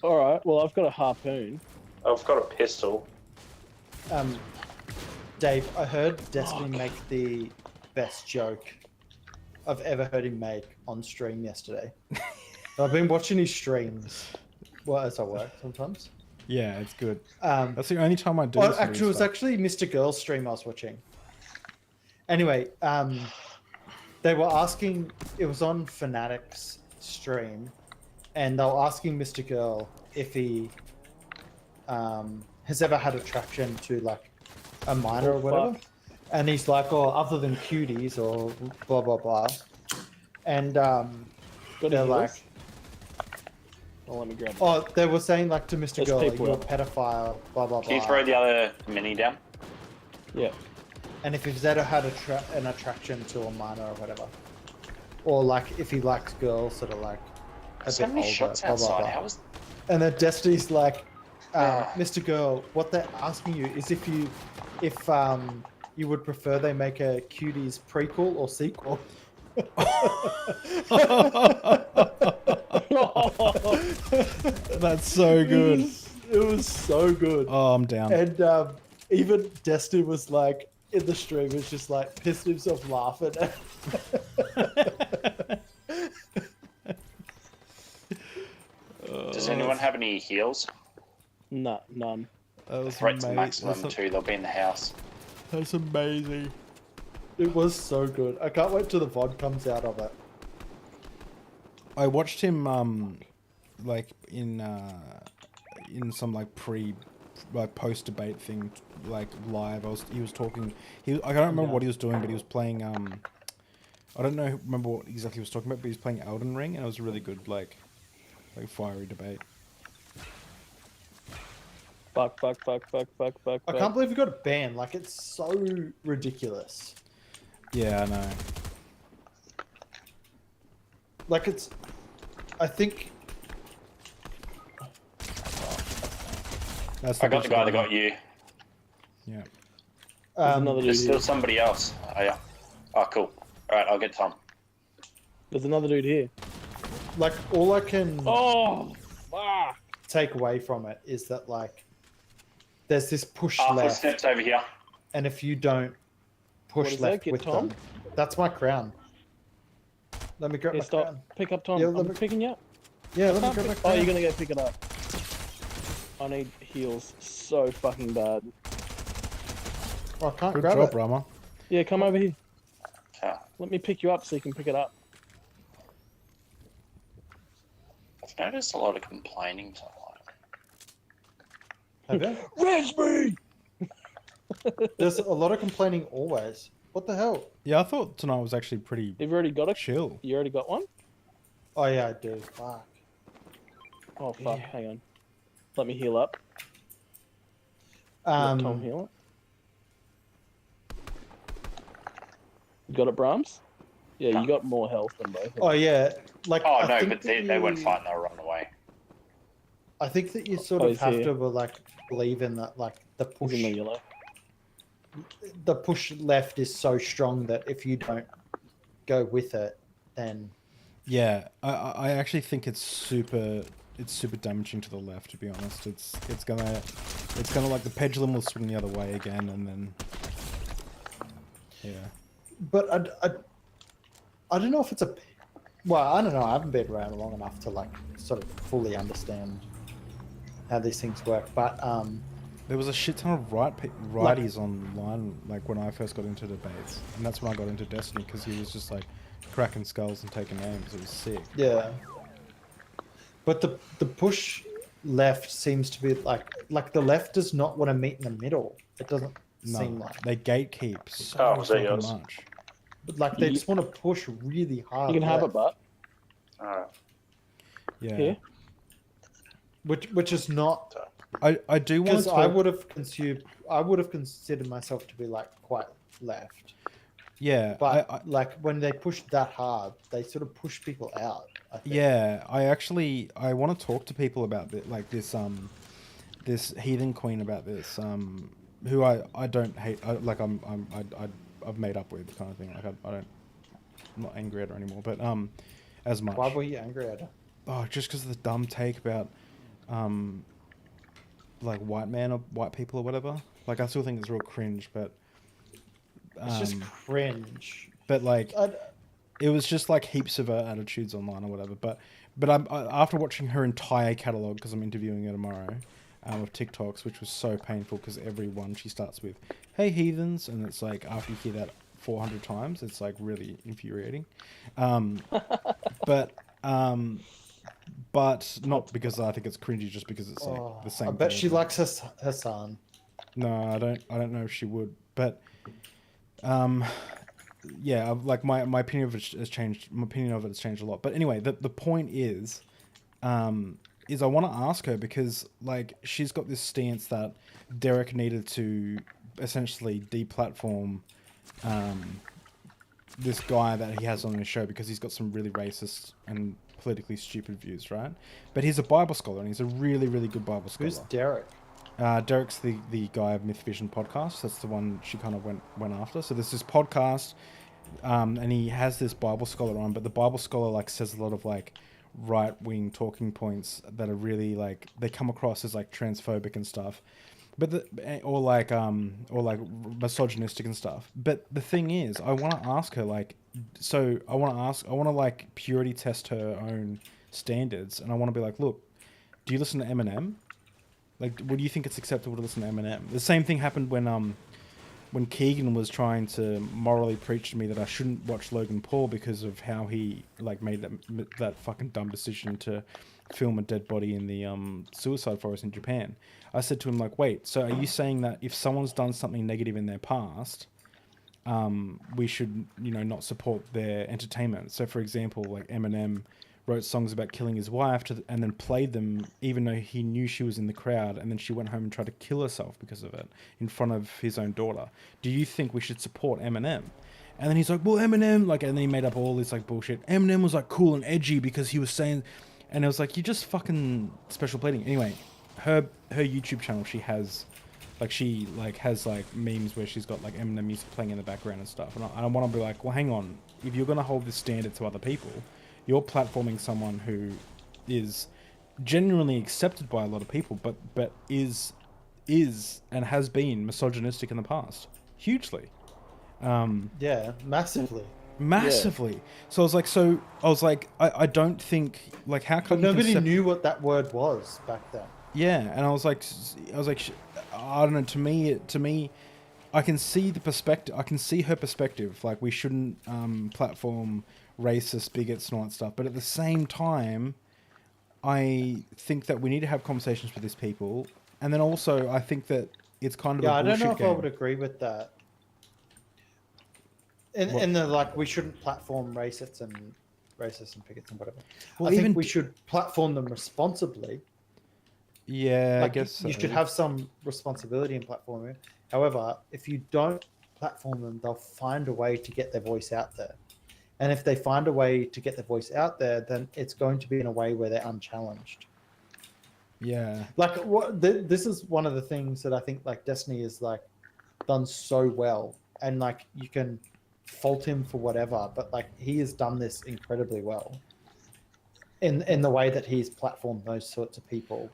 All right. Well, I've got a harpoon. I've got a pistol. Dave, I heard Destiny make the best joke I've ever heard him make on stream yesterday. I've been watching his streams, well, as I work sometimes. Yeah, it's good. Um, That's the only time I do. well, listen to actually, it this was stuff. actually Mr. Girl's stream I was watching. Anyway, they were asking, it was on Fnatic's stream, and they were asking Mr. Girl if he has ever had attraction to like a minor or whatever. fuck. And he's like, oh, other than cuties or blah, blah, blah. And Got they're any like, yours? Well, let me grab it. oh, they were saying like to Mr. There's Girl, people you're a out. pedophile, blah, blah, Can you blah. throw the other mini down? Yeah. And if he's ever had an attraction to a minor or whatever. Or like if he likes girls that are like a So bit many older, shots blah, blah, outside. blah. How is... And then Destiny's like, Mr. Girl, what they're asking you is if you would prefer they make a Cuties prequel or sequel. That's so good. It was so good. Oh, I'm down. And even Destiny was like in the stream, was just like pissed himself laughing. Does anyone have any heals? Nah, none. That was Threats ama- maximum that's, too. They'll be in the house. that's amazing. It was so good. I can't wait till the VOD comes out of it. I watched him like in some like post debate thing, like live. He was talking. I don't remember what he was doing, but he was playing. I don't know. Remember what exactly he was talking about, but he was playing Elden Ring, and it was a really good like fiery debate. Fuck. I can't believe we got it banned. Like, it's so ridiculous. Yeah, I know. Like, it's... I think... That's I got the guy that one. got you. Yeah. another There's dude still here. somebody else. Oh, yeah. Oh, cool. All right, I'll get Tom. There's another dude here. Like, all I can Oh, fuck. take away from it is that, like, there's this push Oh, left, footsteps over here. and if you don't What push is that? left Get with Tom? them... That's my crown. Let me grab Here, my stop. crown. Pick up Tom. Yeah, I'm let me- picking you up. Yeah, let me Can't grab my pick- crown. Oh, you're gonna go pick it up. I need heals so fucking bad. Oh, I can't Good grab job, it. Rama. Yeah, come over here. Oh, Let me pick you up so you can pick it up. I've noticed a lot of complaining tonight. Have you? Res me! There's a lot of complaining always. What the hell? Yeah, I thought tonight was actually pretty You've already got it? chill. You already got one? Oh yeah, I do. Fuck. Oh, fuck. Hang on. Let me heal up. Let Tom heal it. You got it, Brahms? Yeah, you got more health than both. Oh yeah, like Oh, I no, think but that they weren't you- fighting. They were running away. I think that you sort Oh, of he's have here. to like believe in that, like the He's in the push. yellow. The push left is so strong that if you don't go with it, then Yeah, I actually think it's super damaging to the left. To be honest, it's gonna like the pendulum will swing the other way again, and then yeah. But I don't know if it's a... Well, I don't know. I haven't been around long enough to like sort of fully understand how these things work. But There was a shit ton of righties online, like when I first got into debates, and that's when I got into Destiny because he was just like cracking skulls and taking names. It was sick. yeah. But the push left seems to be like the left does not want to meet in the middle. It doesn't seem like. they gatekeep so Oh, was that fucking yours? much. But like they just want to push really hard. You can have it, left, but All right. Yeah, here. which is not I do want because to. I would have considered myself to be like quite left. Yeah, But like when they push that hard, they sort of push people out. I think. yeah, I want to talk to people about like this heathen queen about this who I don't hate. I've made up with kind of thing. Like I'm not angry at her anymore, but as much. Why were you angry at her? Oh, just because of the dumb take about like white man or white people or whatever. Like I still think it's real cringe, but It's just cringe. but like I, it was just like heaps of her attitudes online or whatever. But after watching her entire catalog, because I'm interviewing her tomorrow, of TikToks, which was so painful because every one she starts with, "Hey heathens," and it's like after you hear that 400 times, it's like really infuriating. But not because I think it's cringy, just because it's like the same. I bet thing she over- likes her son. No, I don't know if she would, but yeah, like my opinion of it has changed. My opinion of it has changed a lot. But anyway, the point is I want to ask her because like she's got this stance that Derek needed to essentially deplatform this guy that he has on his show because he's got some really racist and politically stupid views, right? But he's a Bible scholar and he's a really, really good Bible scholar. Who's Derek? Derek's the guy of Myth Vision podcast. That's the one she kind of went after. So there's this podcast and he has this Bible scholar on, but the Bible scholar like says a lot of like right wing talking points that are really like they come across as like transphobic and stuff, but or like misogynistic and stuff. But the thing is, I want to ask her like, I want to like purity test her own standards, and I want to be like, look, do you listen to Eminem? Like, what do you think it's acceptable to listen to Eminem? The same thing happened when Keegan was trying to morally preach to me that I shouldn't watch Logan Paul because of how he like made that fucking dumb decision to film a dead body in the suicide forest in Japan. I said to him like, wait, so are you saying that if someone's done something negative in their past, we should, not support their entertainment? So for example, like Eminem wrote songs about killing his wife and then played them even though he knew she was in the crowd, and then she went home and tried to kill herself because of it in front of his own daughter. Do you think we should support Eminem? And then he's like, well, Eminem, like, and then he made up all this like bullshit. Eminem was like cool and edgy because he was saying, and it was like, you're just fucking special pleading. Anyway, her YouTube channel, she has memes where she's got like Eminem music playing in the background and stuff. And I want to be like, well, hang on, if you're going to hold this standard to other people, you're platforming someone who is genuinely accepted by a lot of people, but is and has been misogynistic in the past, hugely. Yeah, massively. Massively. So I was like, I don't think like how come But nobody knew what that word was back then. Yeah, and I was like, I don't know. To me, I can see the perspective. I can see her perspective. Like we shouldn't platform racist bigots and all that stuff. But at the same time, I think that we need to have conversations with these people. And then also, I think that it's kind of a I don't bullshit know if game. I would agree with that. In the like, we shouldn't platform racists and bigots and whatever. Well, I think we should platform them responsibly. Yeah, Like, I guess you so. should have some responsibility in platforming. However, if you don't platform them, they'll find a way to get their voice out there. And if they find a way to get their voice out there, then it's going to be in a way where they're unchallenged. Yeah. Like this is one of the things that I think like Destiny is like done so well, and like you can fault him for whatever, but like he has done this incredibly well in the way that he's platformed those sorts of people,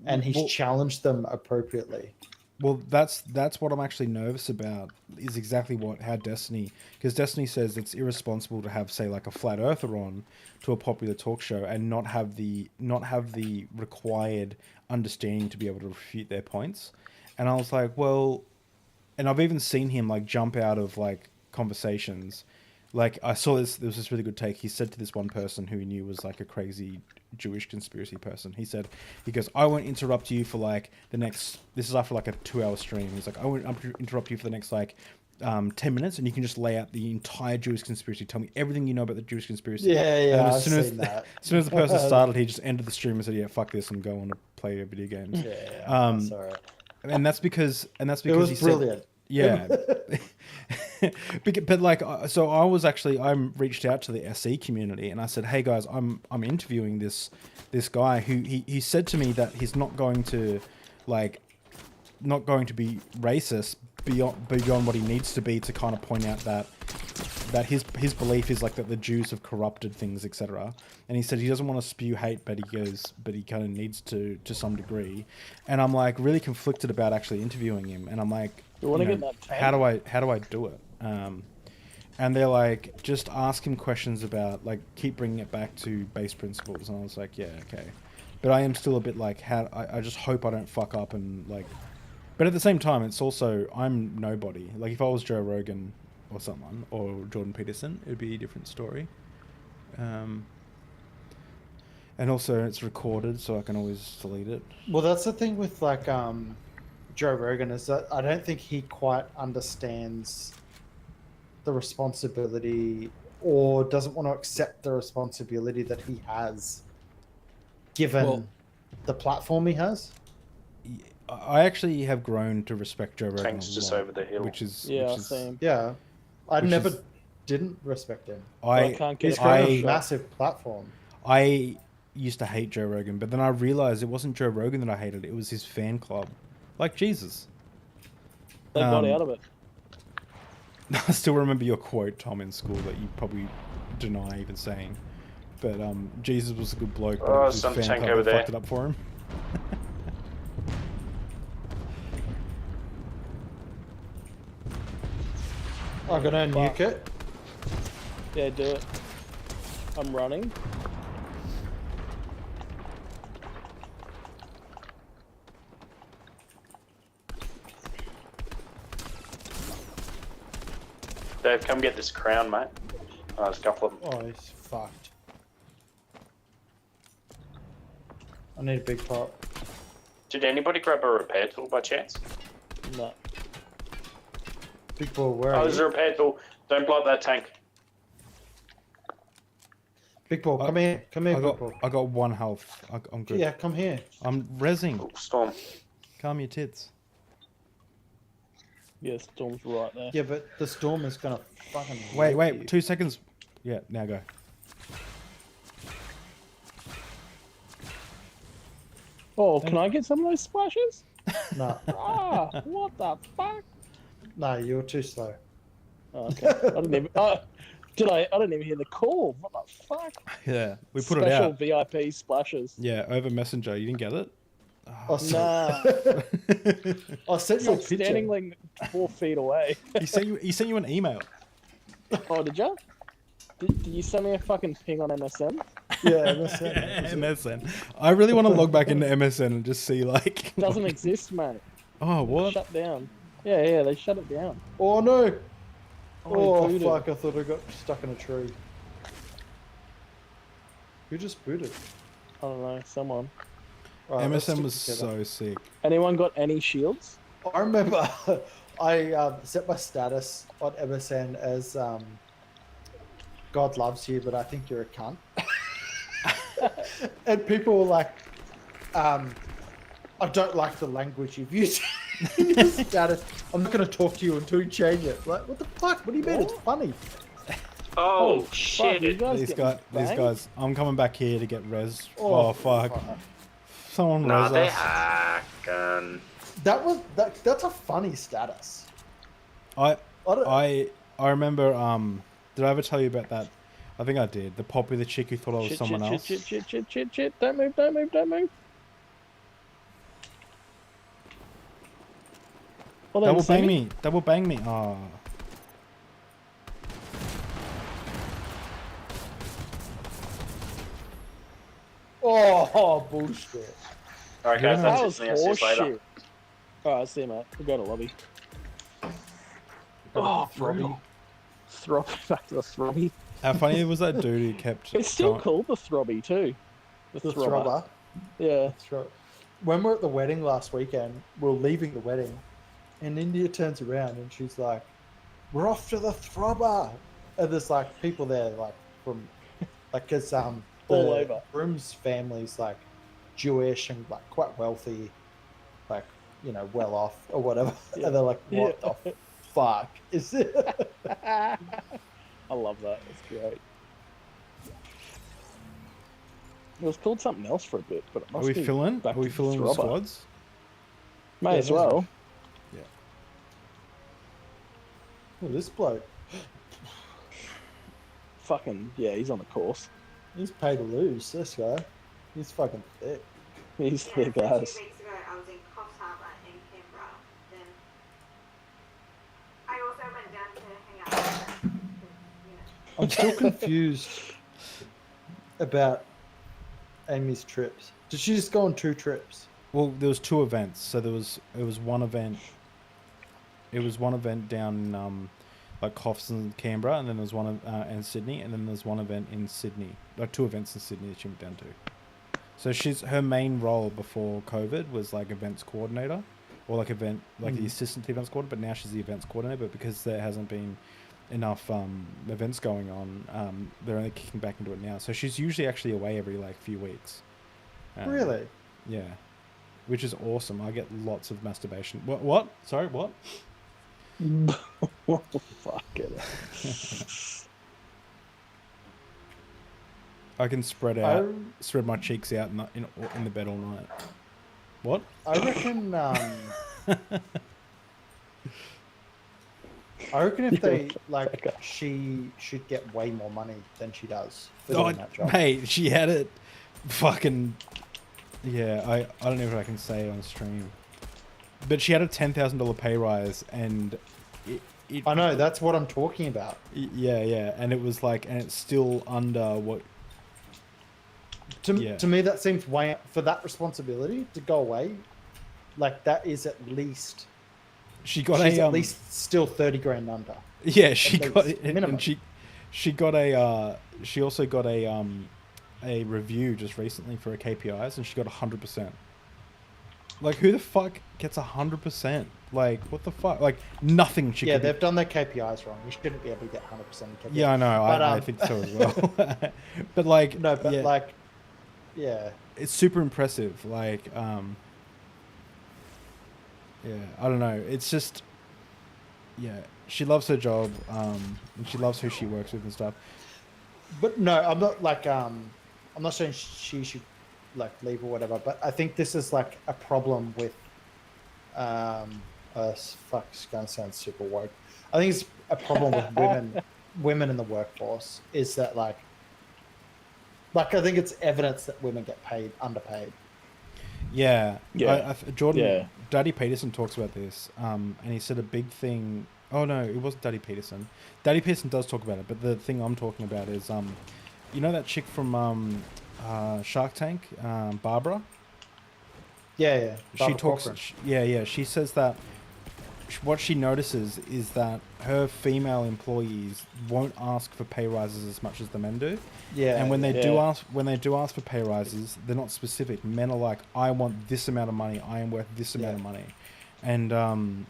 and he's challenged them appropriately. Well, that's what I'm actually nervous about, is exactly how Destiny, because Destiny says it's irresponsible to have, say, like a flat earther on to a popular talk show and not have the required understanding to be able to refute their points. And I was like, well, and I've even seen him like jump out of like conversations. Like I saw there was this really good take. He said to this one person who he knew was like a crazy Jewish conspiracy person. He goes, I won't interrupt you for like the next, this is after like a 2-hour stream. He's like, I won't interrupt you for the next like 10 minutes, and you can just lay out the entire Jewish conspiracy. Tell me everything you know about the Jewish conspiracy. Yeah, I've seen that. As soon as the person started, he just ended the stream and said, yeah, fuck this, and go on to play video games. Yeah, sorry. And that's because It was brilliant. Yeah. But like, so I reached out to the SE community and I said, hey guys, I'm interviewing this guy who he said to me that he's not going to be racist beyond what he needs to be to kind of point out that his belief is like that the Jews have corrupted things, etc. And he said he doesn't want to spew hate, but he kind of needs to some degree. And I'm like really conflicted about actually interviewing him. And I'm like, how do I do it? And they're like, just ask him questions about like keep bringing it back to base principles. And I was like, yeah, okay. But I am still a bit like, I just hope I don't fuck up and like. But at the same time, it's also I'm nobody. Like if I was Joe Rogan or someone, or Jordan Peterson, it would be a different story. And also it's recorded, so I can always delete it. Well, that's the thing with like Joe Rogan, is that I don't think he quite understands the responsibility, or doesn't want to accept the responsibility that he has given the platform he has. I actually have grown to respect Joe Rogan. Tanks just over the hill. Same. Yeah, I didn't respect him. He's got a massive platform. I used to hate Joe Rogan, but then I realized it wasn't Joe Rogan that I hated; it was his fan club. Like Jesus. They got out of it. I still remember your quote, Tom, in school that you probably deny even saying. But Jesus was a good bloke, but it Oh, was his some fan tank club over that there. fucked it up for him. I'm gonna nuke it. Yeah, do it. I'm running. Dave, come get this crown, mate. Oh, there's a couple of them. Oh, he's fucked. I need a big pot. Did anybody grab a repair tool by chance? No. Big ball, where Oh, are there's a you? repair tool. Don't blow up that tank. Big ball, come here. Come here, I big ball. got 1 health. I'm good. Yeah, come here. I'm rezzing. Oh, Storm. Calm your tits. Yeah, Storm's right there. Yeah, but the storm is gonna fucking. Wait, rape you. 2 seconds. Yeah, now go. Oh, can I get some of those splashes? No, Ah, what the fuck? no, you're too slow. Oh, okay. I didn't even. Oh, did I? I didn't even hear the call. What the fuck? Yeah, we put Special it out. VIP splashes. Yeah, over Messenger. You didn't get it? Oh, Nah. I sent It's you a like picture. standing like 4 feet away. He sent you an email. Oh, did ya? Did you send me a fucking ping on MSN? Yeah, MSN. MSN. I really want to log back into MSN and just see like. Doesn't exist, mate. Oh what? Shut down. Yeah, they shut it down. Oh no! Oh, he booted. fuck! I thought I got stuck in a tree. Who just booted? I don't know, someone. Alright, let's MSN stick was together. so sick. Anyone got any shields? I remember I set my status on MSN as God loves you, but I think you're a cunt. And people were like, I don't like the language you've used in your status. I'm not going to talk to you until you change it. Like, what the fuck? What do you mean? It's funny. Oh, fuck, shit. you guys These getting banged? guys. I'm coming back here to get res. Oh, fuck. Someone Nah, res they us. hacking. That's a funny status. I don't- I remember. Did I ever tell you about that? I think I did. The popular chick who thought I was Shit, someone shit, else. shit, shit, shit, shit, shit. Don't move, don't move, don't move. Well, Double then, bang me. Double bang me. Ah. Oh, bullshit. Alright, Yeah, guys, no. That that's was it. See you later. horseshit. Alright, see you, mate. We'll go to lobby. Oh, Throbby. Throbby, back to the Throbby. How funny was that dude who kept. It's still going- called the Throbby, too. The Throbber. throbber. Yeah. Right. When we were at the wedding last weekend, we were leaving the wedding, and India turns around and she's like, "We're off to the throbber," and there's like people there, like from, like, cause All the over. groom's family's like Jewish and like quite wealthy, like, you know, well off or whatever, Yeah. and they're like, "What Yeah. the fuck is it?" I love that. It's great. It was called something else for a bit, but it Are must we be filling? back Are we to the filling the Throbber. squads? May Yeah, as might as well. Oh, this bloke, Fucking, yeah, he's on the course. he's paid to lose. This guy, he's fucking thick. He's thick So 2 ass. weeks ago, I was in Coffs Harbour in Canberra. Then I also went down to hang out with them. 'Cause, you know, I'm still confused about Amy's trips. Did she just go on 2 trips? Well, there was 2 events. So it was one event. It was one event down like Coffs and Canberra, and then there was one in Sydney, and then there's one event in Sydney. Like 2 events in Sydney that she went down to. So her main role before COVID was like events coordinator, or like the assistant to events coordinator. But now she's the events coordinator. But because there hasn't been enough events going on, they're only kicking back into it now. So she's usually actually away every like few weeks. Really? Yeah, which is awesome. I get lots of masturbation. What? Sorry, what? Fuck it. I can spread my cheeks out in the bed all night. What? I reckon. I I reckon if Yeah, they like, okay. she should get way more money than she does for Oh, doing that job. mate, she had it. Fucking. Yeah, I don't know if I can say it on stream, but she had a $10,000 pay rise, and it I know, that's what I'm talking about. yeah, and it was like, and it's still under what. Yeah. To me, that seems way for that responsibility to go away. Like that is at least She got she's a at least still 30 grand under. yeah, she at got least, and minimum. she got a she also got a review just recently for her KPIs, and she got 100%. Like, who the fuck gets 100%? Like, what the fuck? Like, nothing she Yeah, could. they've done their KPIs wrong. You shouldn't be able to get 100% KPIs. Yeah, I know. But, I think so as well. But like, no, but yeah, like, yeah, it's super impressive. Like, yeah, I don't know. It's just, yeah, she loves her job, and she loves who she works with and stuff. but no, I'm not like, I'm not saying she should like leave or whatever. But I think this is like a problem with, fuck, it's gonna sound super woke. I think it's a problem with women in the workforce is that like I think it's evidence that women get paid underpaid. Yeah, Yeah. Jordan, Yeah. Daddy Peterson talks about this, and he said a big thing. Oh no, it wasn't Daddy Peterson. Daddy Peterson does talk about it, but the thing I'm talking about is, you know that chick from Shark Tank, Barbara. Yeah. She Barbara talks. Corcoran. Yeah. She says that what she notices is that her female employees won't ask for pay rises as much as the men do. Yeah, And when they yeah. do ask for pay rises, they're not specific. Men are like, I want this amount of money. I am worth this amount of money, and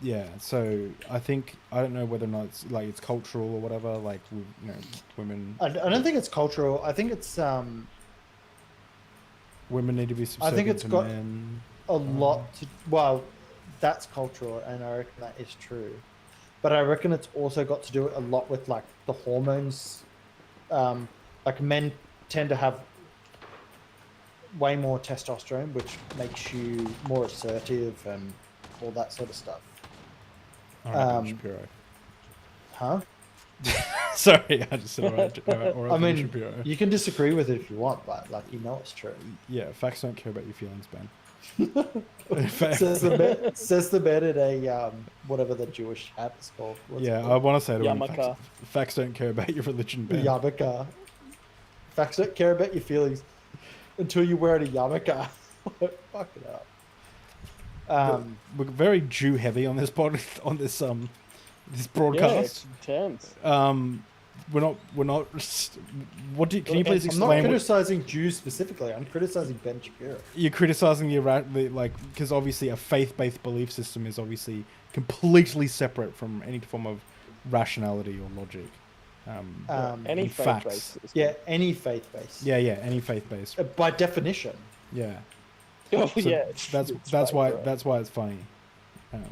yeah. So I think, I don't know whether or not it's like it's cultural or whatever. Like, you know, women I don't think it's cultural. I think it's women need to be subservient it's to got men. a lot to. Well, that's cultural, and I reckon that is true. But I reckon it's also got to do a lot with like the hormones. Like men tend to have way more testosterone, which makes you more assertive and all that sort of stuff. All right, Ben Shapiro. Huh? Sorry, I just said all right, I Ben mean, Shapiro. you can disagree with it if you want, but like you know it's true. Yeah, facts don't care about your feelings, Ben. says the man in a whatever the Jewish hat is called. What's it Yeah, I called? want to say to him, Yarmulke. facts don't care about your religion, Ben. Yarmulke. Facts don't care about your feelings until you wear a yarmulke. Fuck it up. We're very Jew heavy on this on this this Yeah, broadcast. it's intense. We're not. What do you, can you please I'm not explain? What, criticizing Jews specifically. I'm criticizing Ben Shapiro. you're criticizing the like, because obviously a faith-based belief system is obviously completely separate from any form of rationality or logic. Any and faith facts. basis. Yeah, any faith-based. Yeah, any faith-based. By definition. Yeah. Oh, So yeah. that's it's why right. that's why it's funny. Okay,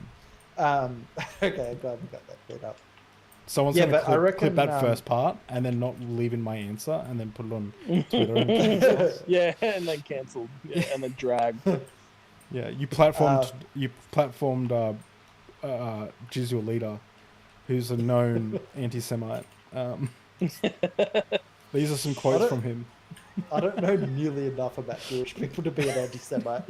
I'm glad we got that cleared up. Someone's Yeah, gonna but I clip reckon, that first part and then not leave in my answer and then put it on Twitter. And Yeah, and then cancelled. Yeah, and then dragged. yeah, you platformed Jiz your leader, who's a known anti-Semite. These are some quotes from him. I don't know nearly enough about Jewish people to be an anti-Semite.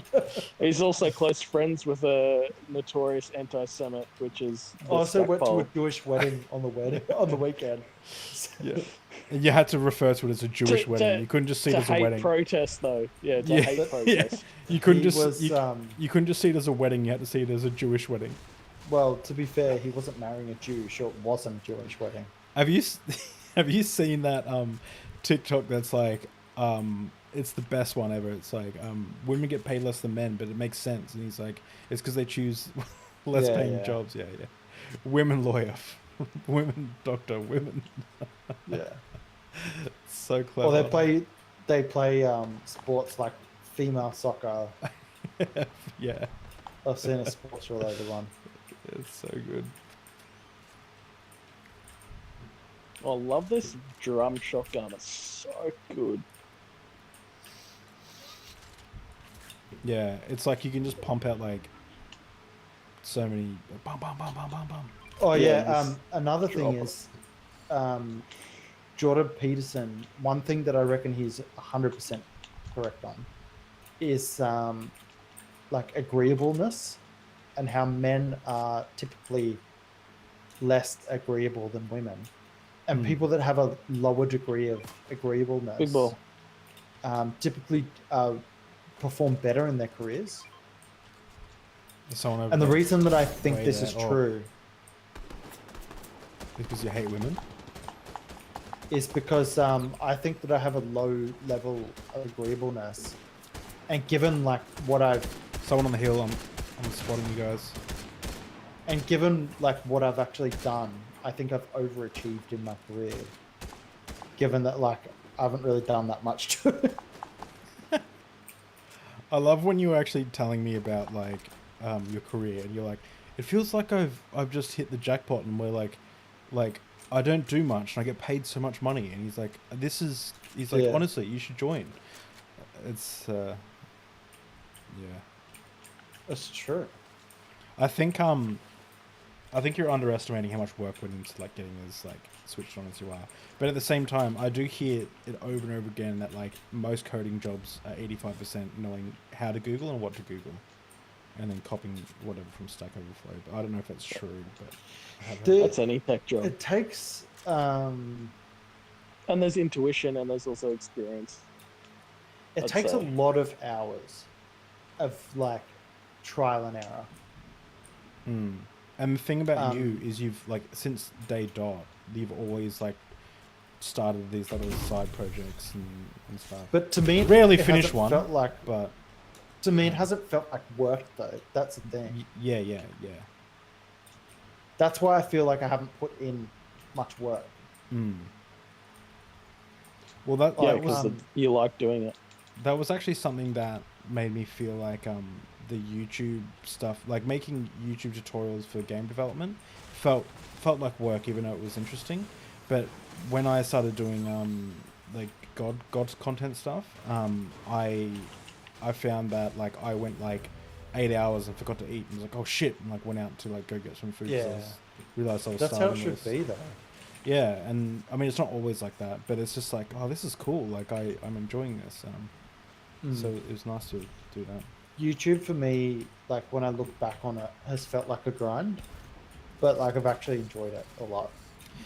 He's also close friends with a notorious anti-Semite, which is the Also went to a Stackpole. Jewish wedding on the weekend. Yeah, and you had to refer to it as a Jewish To- wedding. to- You couldn't just see it To as a hate wedding. protest, though. Yeah, to Yeah, hate yeah. protest. You couldn't He just was, you couldn't just see it as a wedding. You had to see it as a Jewish wedding. Well, to be fair, he wasn't marrying a Jew, so it wasn't a Jewish wedding. Have you have you seen that TikTok that's like it's the best one ever. It's like women get paid less than men, but it makes sense. And he's like, it's because they choose less Yeah, paying yeah. jobs. Yeah. Women lawyer, women doctor, women. Yeah. So clever. Or they play sports like female soccer. Yeah, I've seen a sports related one. it's so good. I love this drum shotgun. It's so good. Yeah, it's like you can just pump out like so many bum bum bum bum bum bum. Oh Yeah, yeah. this Another thing drop. is, Jordan Peterson. One thing that I reckon he's 100% correct on is like agreeableness and how men are typically less agreeable than women, and people that have a lower degree of Big agreeableness ball. typically perform better in their careers. There's someone over And the there reason that I think way this there. is Oh, true because you hate women. is because I think that I have a low level of agreeableness, and given like what I've Someone on the hill. I'm spotting you guys. and given like what I've actually done, I think I've overachieved in my career. Given that like I haven't really done that much to it. I love when you were actually telling me about like your career, and you're like, it feels like I've just hit the jackpot, and we're like I don't do much, and I get paid so much money. And he's like, he's like, Yeah. honestly, you should join. It's yeah. That's true. I think you're underestimating how much work went into like getting as like switched on as you are. But at the same time, I do hear it over and over again that like most coding jobs are 85% knowing how to Google and what to Google, and then copying whatever from Stack Overflow. But I don't know if that's true. But I have heard The- That's any tech job. It takes And there's intuition and there's also experience. it I'd takes a say. lot of hours of like trial and error. Mm. And the thing about you Um, is you've like since day dot, you've always like started these little side projects and stuff. But to me, Rarely it finish hasn't one, Felt like but to me, it hasn't felt like work though. That's the thing. yeah. That's why I feel like I haven't put in much work. Mm. Well, that Yeah, that was because you like doing it. that was actually something that made me feel like the YouTube stuff, like making YouTube tutorials for game development, felt like work, even though it was interesting. But when I started doing like God's content stuff, I found that like I went like 8 hours and forgot to eat, and was like, oh shit, and like went out to like go get some food. 'Cause Yeah. realized I was That's how it starving. should be though. Yeah, and I mean it's not always like that, but it's just like, oh, this is cool. Like I'm enjoying this. So it was nice to do that. YouTube for me, like when I look back on it, has felt like a grind, but like I've actually enjoyed it a lot.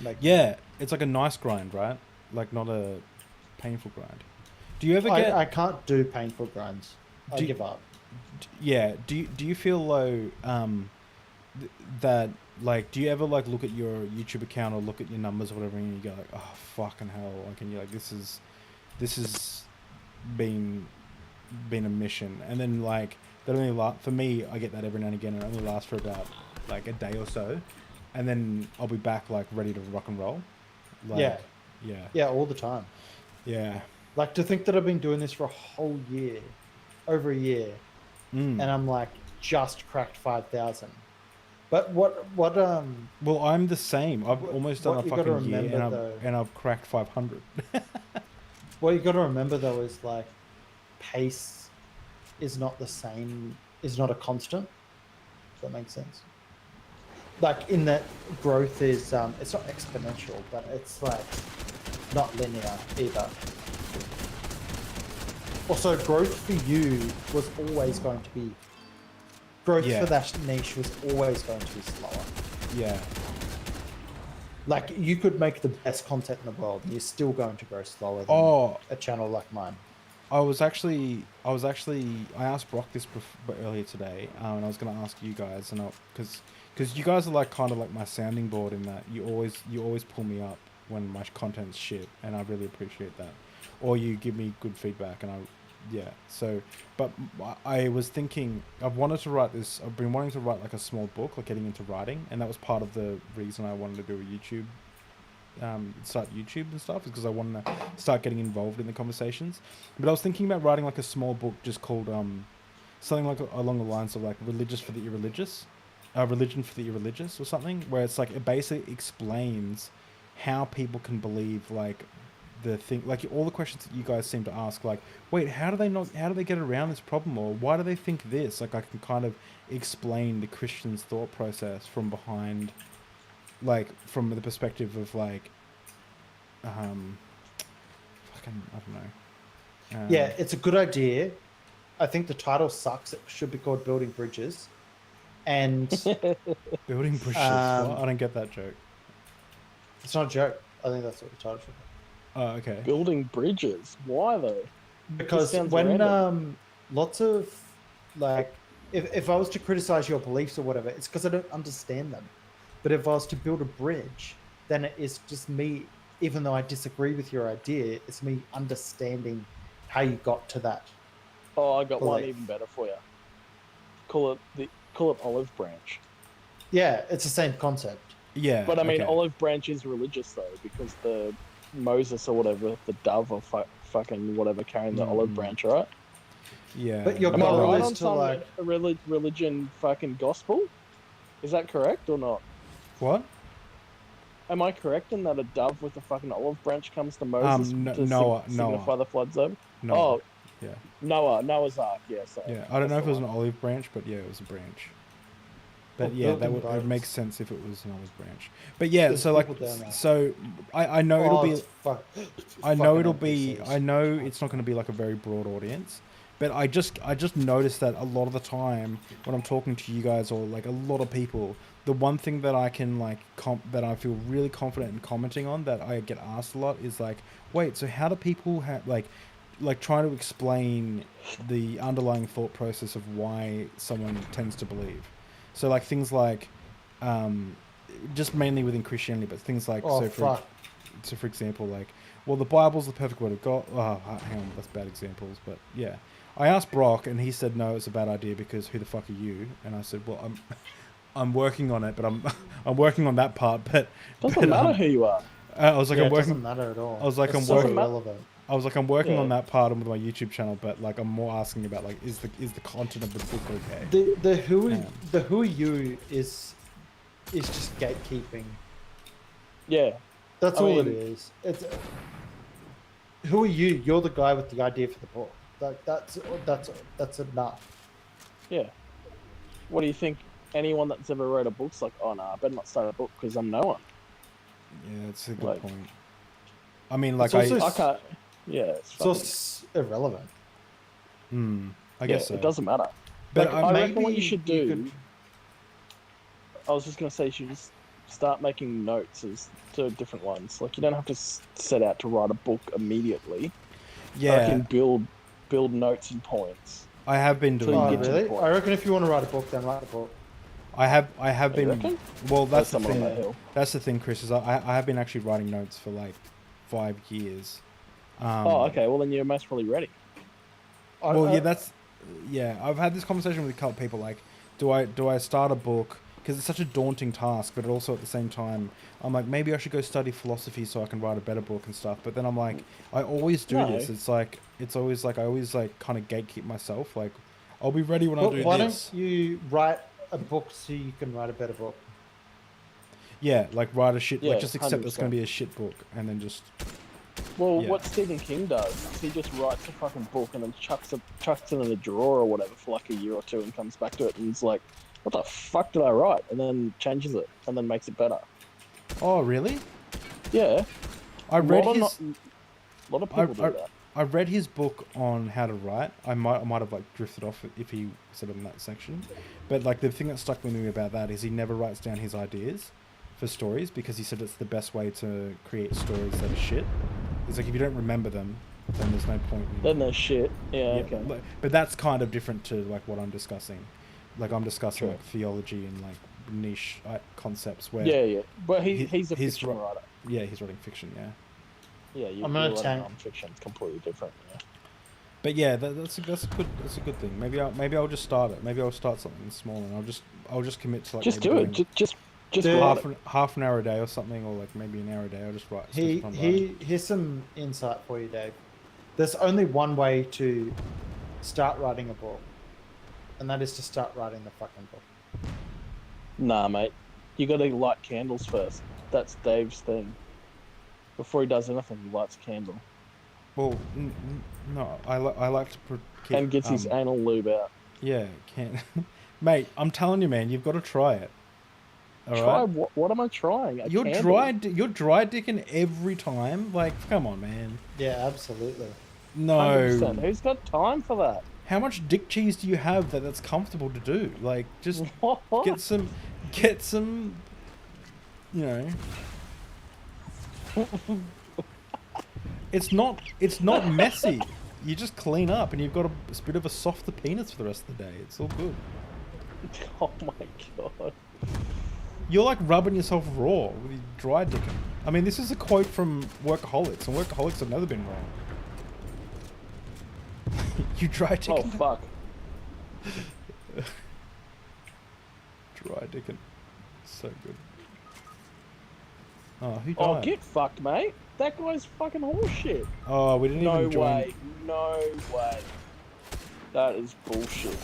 Like Yeah, it's like a nice grind, right? Like not a painful grind. Do you ever get? I can't do painful grinds. I Do you- give up. Yeah. Do you feel low? That like, do you ever like look at your YouTube account or look at your numbers or whatever, and you go like, oh fucking hell, like, and you're like, this is been a mission, and then like that only for me, I get that every now and again, and it only lasts for about like a day or so, and then I'll be back like ready to rock and roll. Like, Yeah. yeah, Yeah, all the time. yeah. Like to think that I've been doing this for a whole year, over a year, Mm. and I'm like just cracked 5,000. But what Well, I'm the same. I've What- almost done what a you gotta fucking year, remember, and I've cracked 500. what you got to remember though is like pace is not the same, is not a constant. Does that make sense? Like in that growth is it's not exponential, but it's like not linear either. Also, growth for you was always going to be growth Yeah. for that niche was always going to be slower. Yeah. Like you could make the best content in the world, and you're still going to grow slower than Oh, a channel like mine. I asked Brock this earlier today, and I was going to ask you guys, and because you guys are like kind of like my sounding board in that you always pull me up when my content's shit, and I really appreciate that, or you give me good feedback, and so, but I was thinking I've been wanting to write like a small book, like getting into writing, and that was part of the reason I wanted to do a YouTube. Start YouTube and stuff is because I want to start getting involved in the conversations. But I was thinking about writing like a small book just called something like along the lines of like religion for the irreligious, or something, where it's like it basically explains how people can believe like the thing, like all the questions that you guys seem to ask, like, wait, how do they get around this problem, or why do they think this? Like I can kind of explain the Christian's thought process from behind like from the perspective of like, fucking, I don't know. Yeah, it's a good idea. I think the title sucks. It should be called Building Bridges. And Building bridges. What? I don't get that joke. it's not a joke. I think that's what the title should be. Oh, okay. Building bridges. Why though? Because sounds when random. lots of like if I was to criticize your beliefs or whatever, it's because I don't understand them. But if I was to build a bridge, then it is just me, even though I disagree with your idea, it's me understanding how you got to that. Oh, I got one Belief. even better for you. Call it olive branch. Yeah, it's the same concept. Yeah. But I mean, okay. olive branch is religious though, because the Moses or whatever, the dove or fucking whatever carrying the olive branch, right? Yeah. But your Am I goal right is on to some like religion fucking gospel? Is that correct or not? What? Am I correct in that a dove with a fucking olive branch comes to Moses to Noah. signify the flood's over? No. Oh, Yeah. Noah's Ark, yeah. Sorry. Yeah. I don't know if it was an an olive branch, but yeah, it was a branch. But Well, yeah, that building would it boats. makes sense if it was an olive branch. But yeah, There's so like, people down there. so I know it'll be. it's I know fucking it'll be. NPCs. I know it's not going to be like a very broad audience, but I just noticed that a lot of the time when I'm talking to you guys or like a lot of people, the one thing that I can like that I feel really confident in commenting on that I get asked a lot is like, wait, so how do people have like trying to explain the underlying thought process of why someone tends to believe. So like things like, just mainly within Christianity, but things like for example, like, well, the Bible's the perfect word of God. Oh, hang on, that's bad examples, but yeah. I asked Brock, and he said no, it's a bad idea because who the fuck are you? And I said, well, I'm working on it, but I'm working on that part. But Doesn't matter who you are. I was like, Yeah, I'm it working. doesn't matter at all. I was like, It's I'm so working. irrelevant. I was like, I'm working Yeah. on that part with my YouTube channel, but like, I'm more asking about like, is the content of the book okay? The who are you is just gatekeeping. Yeah. That's I all it mean- is. It's who are you? You're the guy with the idea for the book. That's enough. Yeah. What do you think? Anyone that's ever wrote a book's like, oh no, I better not start a book because I'm no one. Yeah, that's a good Like- point. I mean, like, It's also I can't. Yeah, it's So fucking, it's irrelevant. I guess so. it doesn't matter. But I reckon what you maybe should you do. could- I was just gonna say you should just start making notes as to different ones. Like you don't have to set out to write a book immediately. I Yeah, can build notes and points. I have been doing you Oh, get that. to the really? point. I reckon if you want to write a book, then write a book. I have You been. reckon? Well, that's the someone on thing. that hill. That's the thing, Chris. Is I have been actually writing notes for like 5 years. Oh, okay. Well, then you're most probably ready. Well, yeah. I've had this conversation with a couple of people. Like, do I start a book? Because it's such a daunting task, but also at the same time, I'm like, maybe I should go study philosophy so I can write a better book and stuff. But then I'm like, I always do No. this. It's always like I always like kind of gatekeep myself. Like, I'll be ready when I But do why this. don't you write a book so you can write a better book? Yeah, like write a shit. Yeah, Like just accept it's going 100%. to be a shit book, and then just Well, Yeah. what Stephen King does is he just writes a fucking book and then chucks it in a drawer or whatever for like a year or two and comes back to it and he's like, what the fuck did I write? And then changes it and then makes it better. Oh, really? Yeah. I read a lot his. of lot of people do that. I read his book on how to write. I might have like drifted off if he said it in that section, but like the thing that stuck with me about that is he never writes down his ideas for stories because he said it's the best way to create stories that are shit. He's like, if you don't remember them, then there's no point. Then there's shit. Yeah, okay. But that's kind of different to like what I'm discussing. Like I'm discussing Sure. like theology and like niche concepts where Yeah. But he's a he's fiction ri- writer. yeah, he's writing fiction. Yeah. Yeah, I'm gonna you're writing tank. non-fiction. It's completely different. Yeah. But yeah, that's a good thing. Maybe I'll just start it. Maybe I'll start something small and I'll just commit to like Just maybe do it. doing Just Do write it. half an hour a day or something, or like maybe an hour a day. I'll just write. stuff I'm writing. Here's some insight for you, Dave. There's only one way to start writing a book, and that is to start writing the fucking book. Nah, mate. You gotta light candles first. That's Dave's thing. Before he does anything, he lights a candle. Well, no, I like to keep, And gets his anal lube out. yeah, can mate. I'm telling you, man, you've got to try it. All Try right. what am I trying? A You're candle? you're dry dicking every time. Like, come on, man. Yeah, absolutely. 100%. No. Who's got time for that? How much dick cheese do you have that's comfortable to do? Like, just What? get some, you know. It's not messy. You just clean up and you've got a bit of a softer penis for the rest of the day. It's all good. Oh my god. You're like rubbing yourself raw with your dry dicking. I mean, this is a quote from Workaholics, and Workaholics have never been wrong. You dry Oh dicking? fuck. Dry dicking. So good. Oh, who died? Oh, get fucked, mate. That guy's fucking horseshit. Oh, we didn't No even join. way. No way. That is bullshit.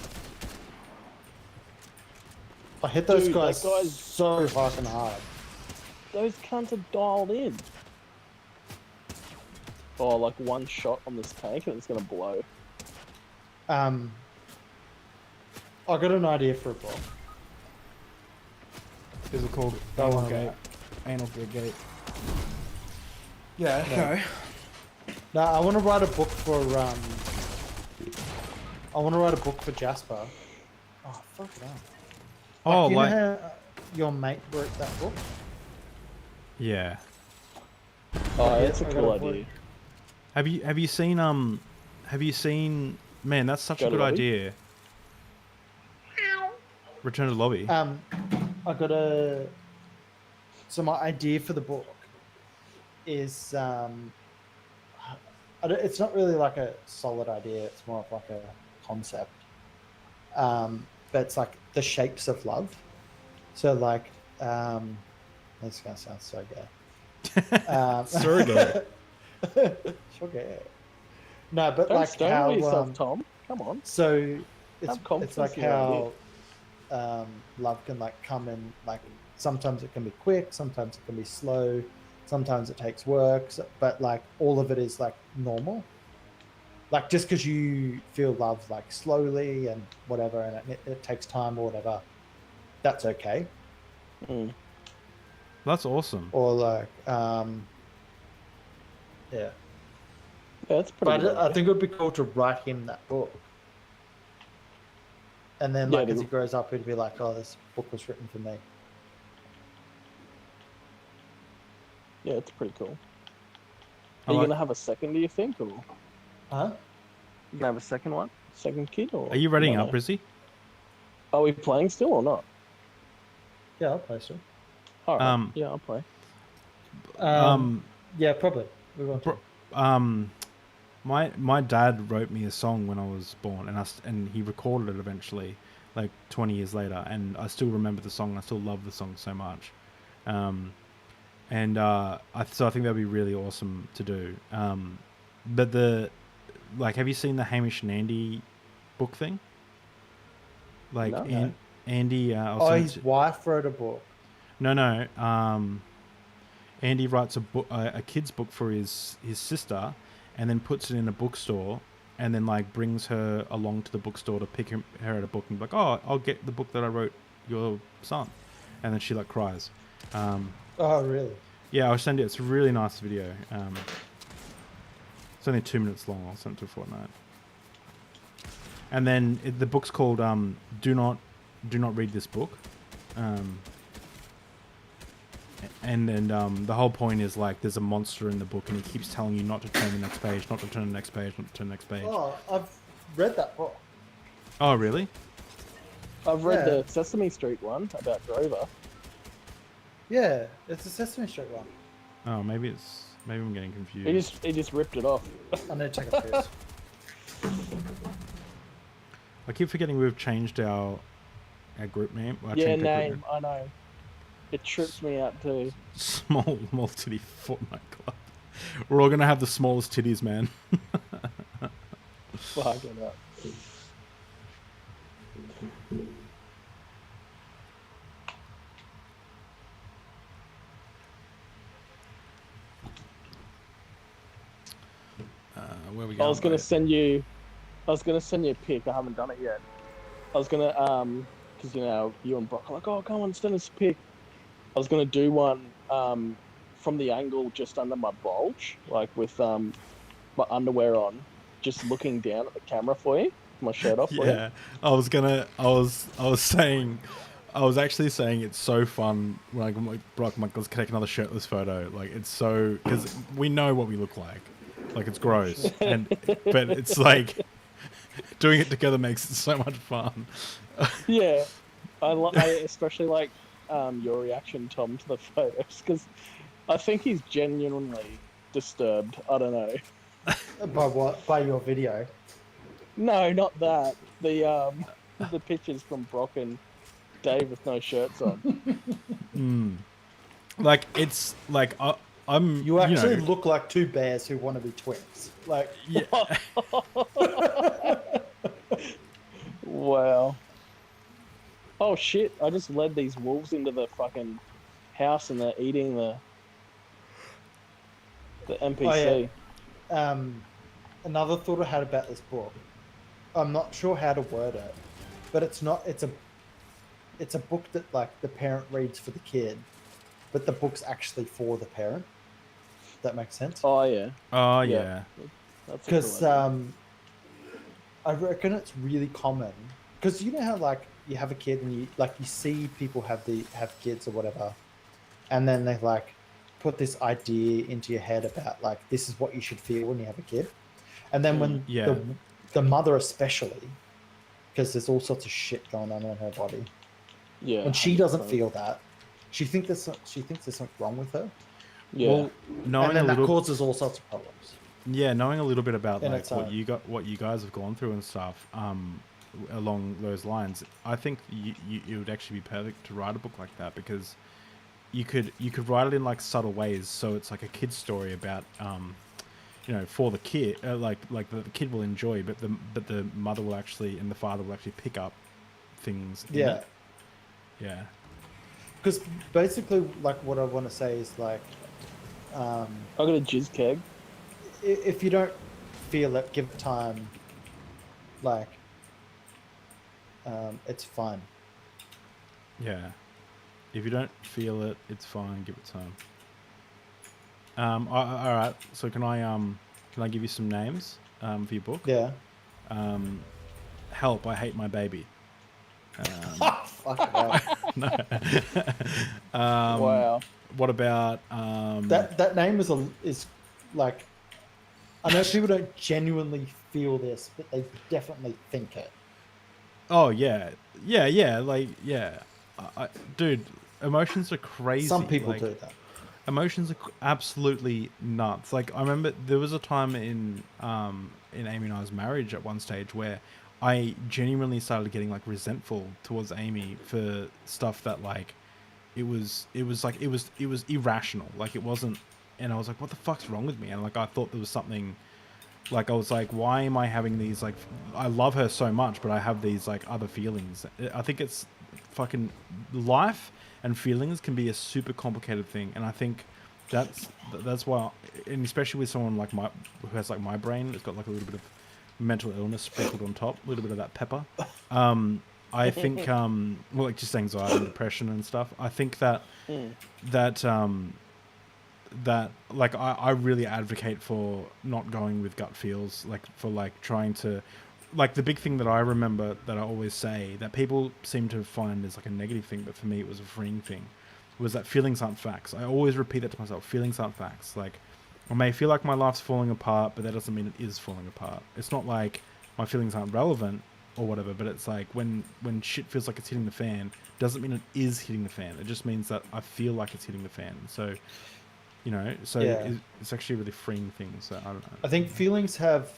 I hit those Dude, that guys guy's- so fucking hard. Those cunts are dialed in. Oh, like one shot on this tank and it's gonna blow. I got an idea for a book. Is it called Don't Anal worry Gate? about Anal Gate. Yeah, No. okay. No, I want to write a book for I want to write a book for Jasper. Oh fuck it up. Oh, you like, know how your mate wrote that book? yeah. Oh, Yeah, that's a I cool got a idea. Have you seen man, that's such Go a to good lobby? idea. Return to the lobby. I got a. So my idea for the book is it's not really like a solid idea. It's more of like a concept. But it's like the shapes of love. So like, this is gonna sound so gay. Surrogate. Surrogate. No, but Don't like stonewall how yourself, Tom. Come on. so it's Have confidence like in your idea. how love can like come in, like sometimes it can be quick, sometimes it can be slow, sometimes it takes work, but like all of it is like normal. Like just because you feel love like slowly and whatever, and it takes time or whatever, that's okay. Mm. That's awesome. Or like yeah. Yeah, that's pretty But good. I think it would be cool to write him that book. And then, like, Yeah, as he grows up, he'd be like, oh, this book was written for me. Yeah, it's pretty cool. I Are you like- gonna have a second, do you think? Or Huh? you gonna have a second one? Second kid? Or Are you readying no, up, no. Rizzy? Are we playing still or not? Yeah, I'll play still. Alright, yeah, I'll play. Yeah, probably. We want to. Bro- my dad wrote me a song when I was born, and he recorded it eventually, like 20 years later, and I still remember the song. I still love the song so much, so I think that'd be really awesome to do. But have you seen the Hamish and Andy book thing? Like No. Andy, Oh, his wife wrote a book. No. Andy writes a kid's book for his sister, and then puts it in a bookstore, and then like brings her along to the bookstore to pick her at a book and be like, oh, I'll get the book that I wrote your son, and then she like cries. Oh, really? Yeah, I'll send it. It's a really nice video. It's only 2 minutes long. I'll send it to Fortnite. And then the book's called Do Not Read This Book. And then the whole point is like there's a monster in the book, and he keeps telling you not to turn the next page, not to turn the next page, not to turn the next page. Oh, I've read that book. Oh, really? I've read Yeah. the Sesame Street one about Grover. Yeah, it's a Sesame Street one. Oh, maybe I'm getting confused. He just ripped it off. I need to take a piss. I keep forgetting we've changed our group name. Well, I Yeah, changed our group name, I know. It trips me out too. Small titty Fortnite club. We're all gonna have the smallest titties, man. Fuck it up. Where we I going? was gonna mate? send you a pic. I haven't done it yet. I was gonna because you know you and Brock are like, oh come on, send us a pic. I was gonna do one from the angle just under my bulge, like with my underwear on, just looking down at the camera for you, my shirt off for you. Yeah, I was saying, I was actually saying it's so fun when let's take another shirtless photo. Like it's so, because we know what we look like it's gross, but it's like doing it together makes it so much fun. Yeah, I especially like your reaction, Tom, to the photos because I think he's genuinely disturbed. I don't know. By what? By your video? No, not that. The pictures from Brock and Dave with no shirts on. Like it's like I'm. You actually know, look like two bears who want to be twins. Like, yeah, Wow. Oh shit! I just led these wolves into the fucking house and they're eating the NPC. Oh, yeah. Another thought I had about this book. I'm not sure how to word it, but it's not. It's a book that like the parent reads for the kid, but the book's actually for the parent. That makes sense. Oh yeah. oh Yeah. yeah, That's Because a cool I reckon it's really common. Because you know how like you have a kid and you see people have kids or whatever, and then they like put this idea into your head about like this is what you should feel when you have a kid, and then when Yeah. the mother especially, because there's all sorts of shit going on in her body, yeah. when she doesn't 100%. feel that, she thinks there's something wrong with her, Yeah. Well, knowing and then a that little, causes all sorts of problems. yeah, knowing a little bit about In like its what own. what you guys have gone through and stuff, along those lines, I think you would actually be perfect to write a book like that because you could write it in like subtle ways, so it's like a kid's story about you know, for the kid, like the kid will enjoy, but the mother will actually and the father will actually pick up things. In Yeah. it. Yeah. Because basically, like what I want to say is like, I got a jizz keg. if you don't feel it, give it time. Like, it's fun. Yeah. If you don't feel it, it's fine. Give it time. All right. So can I give you some names for your book? Yeah. Help! I hate my baby. Fuck hell. Wow. What about That name is like, I know people don't genuinely feel this, but they definitely think it. Oh yeah, like yeah, dude, emotions are crazy. Some people like, do that. Emotions are absolutely nuts. Like I remember there was a time in Amy and I's marriage at one stage where I genuinely started getting like resentful towards Amy for stuff that like it was irrational. Like it wasn't, and I was like, what the fuck's wrong with me? And like I thought there was something. Like I was like, why am I having these like? I love her so much, but I have these like other feelings. I think it's fucking life and feelings can be a super complicated thing, and I think that's why, and especially with someone like who has like my brain, it's got like a little bit of mental illness sprinkled on top, a little bit of that pepper. I think well, like just anxiety and depression and stuff. I think that that like I really advocate for not going with gut feels, like for like trying to, like the big thing that I remember that I always say that people seem to find is like a negative thing, but for me it was a freeing thing, was that feelings aren't facts. I always repeat that to myself: feelings aren't facts. Like I may feel like my life's falling apart, but that doesn't mean it is falling apart. It's not like my feelings aren't relevant or whatever, but it's like when shit feels like it's hitting the fan, doesn't mean it is hitting the fan. It just means that I feel like it's hitting the fan. So you know, so Yeah. it's actually a really freeing thing. So I don't know. I think feelings have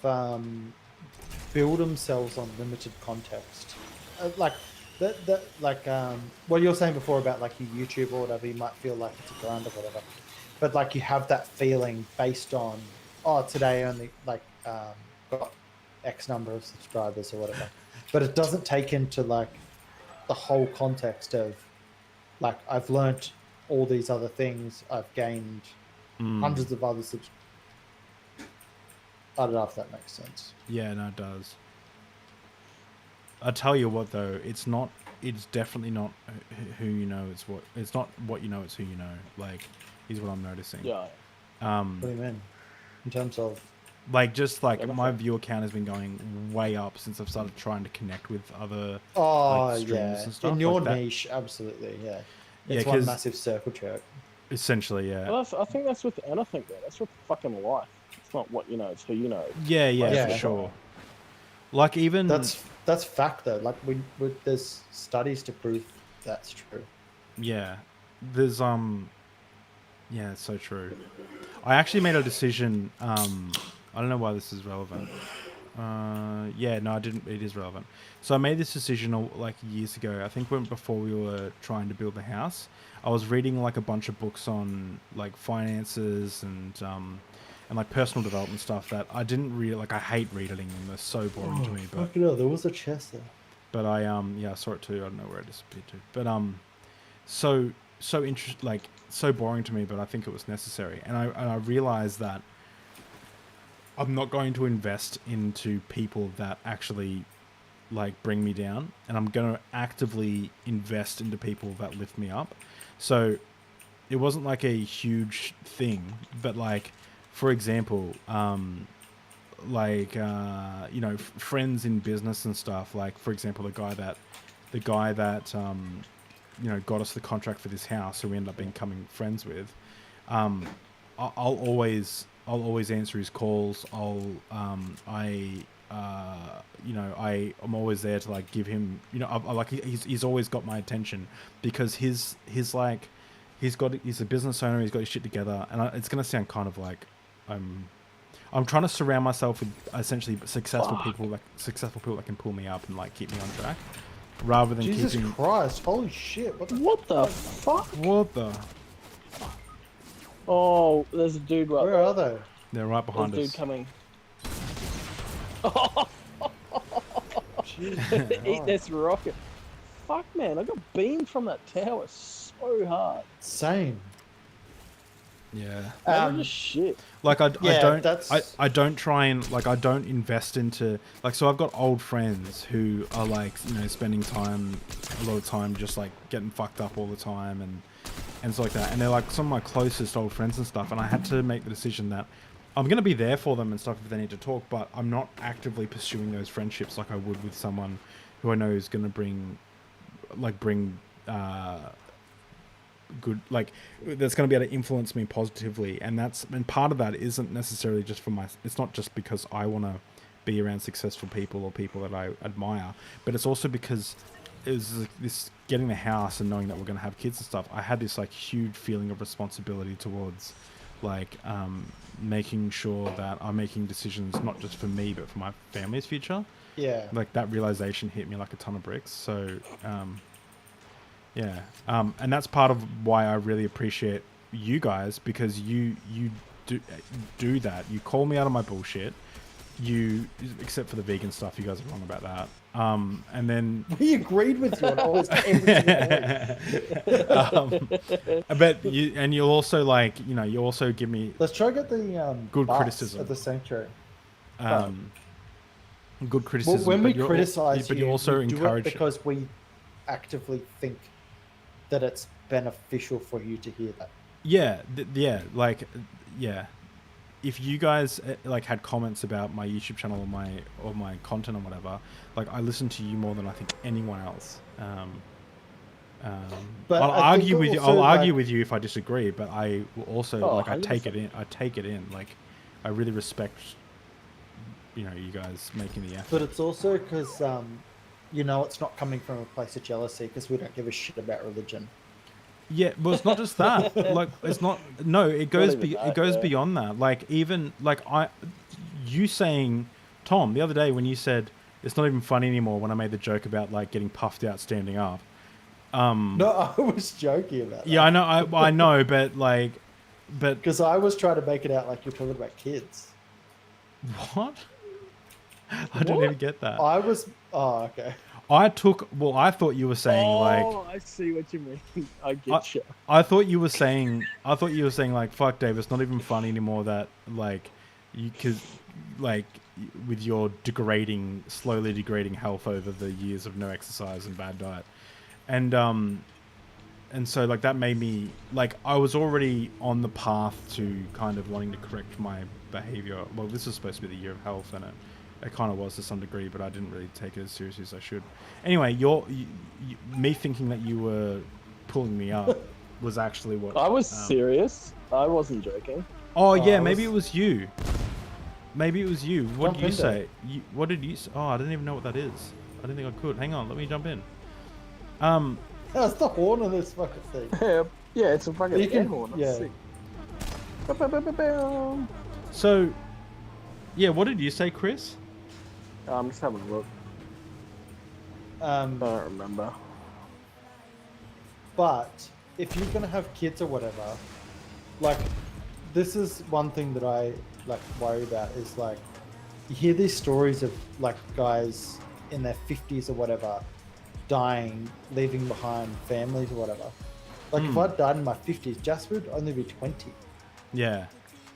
build themselves on limited context. Like what you were saying before about like your YouTube or whatever, you might feel like it's a grind or whatever, but like you have that feeling based on, oh, today I only like got X number of subscribers or whatever, but it doesn't take into like the whole context of like I've learnt all these other things, I've gained hundreds of other I don't know if that makes sense. Yeah, no, it does. I tell you what, though, it's not it's definitely not who you know. It's not what you know. It's who you know. Like, is what I'm noticing. Yeah. What do you mean? In terms of Like just like Yeah, my nothing. viewer count has been going way up since I've started trying to connect with other oh streams yeah, and stuff in your like that. niche, absolutely, yeah. Yeah, It's one 'cause- massive circle jerk. Essentially, yeah. Well, I think that's with anything, though. That's with fucking life. It's not what you know, it's who you know. Yeah, yeah, Yeah. for sure. Like even That's fact though. Like there's studies to prove that's true. yeah, there's yeah, it's so true. I actually made a decision. I don't know why this is relevant. Yeah, no, I didn't. It is relevant. So I made this decision like years ago. I think before we were trying to build the house, I was reading like a bunch of books on like finances and like personal development stuff that I didn't really like. I hate reading them; they're so boring to me. But Fucking hell, there was a chest there. but I yeah, I saw it too. I don't know where it disappeared to. But so like so boring to me. But I think it was necessary, and I realized that I'm not going to invest into people that actually like bring me down, and I'm going to actively invest into people that lift me up. So it wasn't like a huge thing, but like for example, like you know, friends in business and stuff. Like for example, the guy that you know got us the contract for this house, who we ended up becoming friends with. I'll always answer his calls. You know, I'm always there to like give him, you know, I like he's always got my attention because he's like he's a business owner. He's got his shit together, and it's gonna sound kind of like I'm trying to surround myself with essentially successful people that can pull me up and like keep me on track, rather than Jesus keeping. Christ! Holy shit! What the fuck? What the? Oh, there's a dude right Where there. are they? They're right There's behind a dude us. coming. Jesus Eat Christ. this rocket. Fuck, man, I got beamed from that tower so hard. Same. Yeah. Man, just shit. Like I Yeah, don't that's- I don't try and like I don't invest into like, so I've got old friends who are like, you know, spending a lot of time just like getting fucked up all the time and stuff like that, and they're like some of my closest old friends and stuff, and I had to make the decision that I'm gonna be there for them and stuff if they need to talk, but I'm not actively pursuing those friendships like I would with someone who I know is gonna bring good, like that's going to be able to influence me positively, and part of that isn't necessarily just for it's not just because I want to be around successful people or people that I admire, but it's also because it was this getting the house and knowing that we're going to have kids and stuff. I had this like huge feeling of responsibility towards like making sure that I'm making decisions not just for me but for my family's future. Yeah. Like that realization hit me like a ton of bricks. So yeah, and that's part of why I really appreciate you guys, because you do that. You call me out of my bullshit. You, except for the vegan stuff, you guys are wrong about that. And then We agreed with you on almost every single point. but you'll also like, you know, you also give me Let's try to get the Good bus criticism. at the sanctuary. good criticism. Well, when we but you're criticize but you, you also we do encourage it because we actively think that it's beneficial for you to hear that. Yeah, yeah. If you guys like had comments about my YouTube channel or my content or whatever, like I listen to you more than I think anyone else. But I'll I think argue with you. also, I'll argue like- with you if I disagree, but I will also Oh, like I take 100%. it in. I take it in. Like I really respect, you know, you guys making the effort. But it's also because, you know, it's not coming from a place of jealousy because we don't give a shit about religion. Yeah, well, it's not just that. Like, it's not. No, it goes. even that, It goes yeah. beyond that. Like, even like you saying, Tom, the other day when you said it's not even funny anymore when I made the joke about like getting puffed out standing up. No, I was joking about that. Yeah, I know. I know, but like, but Because I was trying to make it out like you're talking about kids. what? I didn't even get that. I was. Oh, okay. I thought you were saying like. Oh, I see what you mean. I get you. I thought you were saying like, fuck Dave, it's not even funny anymore that like you could like with your slowly degrading health over the years of no exercise and bad diet. and so like that made me like I was already on the path to kind of wanting to correct my behavior. Well, this is supposed to be the year of health, and it kind of was to some degree, but I didn't really take it as seriously as I should. Anyway, me thinking that you were pulling me up was actually what I was serious. I wasn't joking. Oh yeah, I maybe was- it was you. Maybe it was you. What Jump did you in say? What did you say? Oh, I didn't even know what that is. I didn't think I could. Hang on, let me jump in. That's the horn of this fucking thing. Yeah, it's a fucking You can- air horn. yeah. Sick. Ba-ba-ba-ba-bam. So, yeah, what did you say, Chris? I'm just having a look. I don't remember. But if you're gonna have kids or whatever, like, this is one thing that I like worry about is like, you hear these stories of like guys in their 50s or whatever dying, leaving behind families or whatever. Like if I died in my 50s, Jasper would only be 20. Yeah.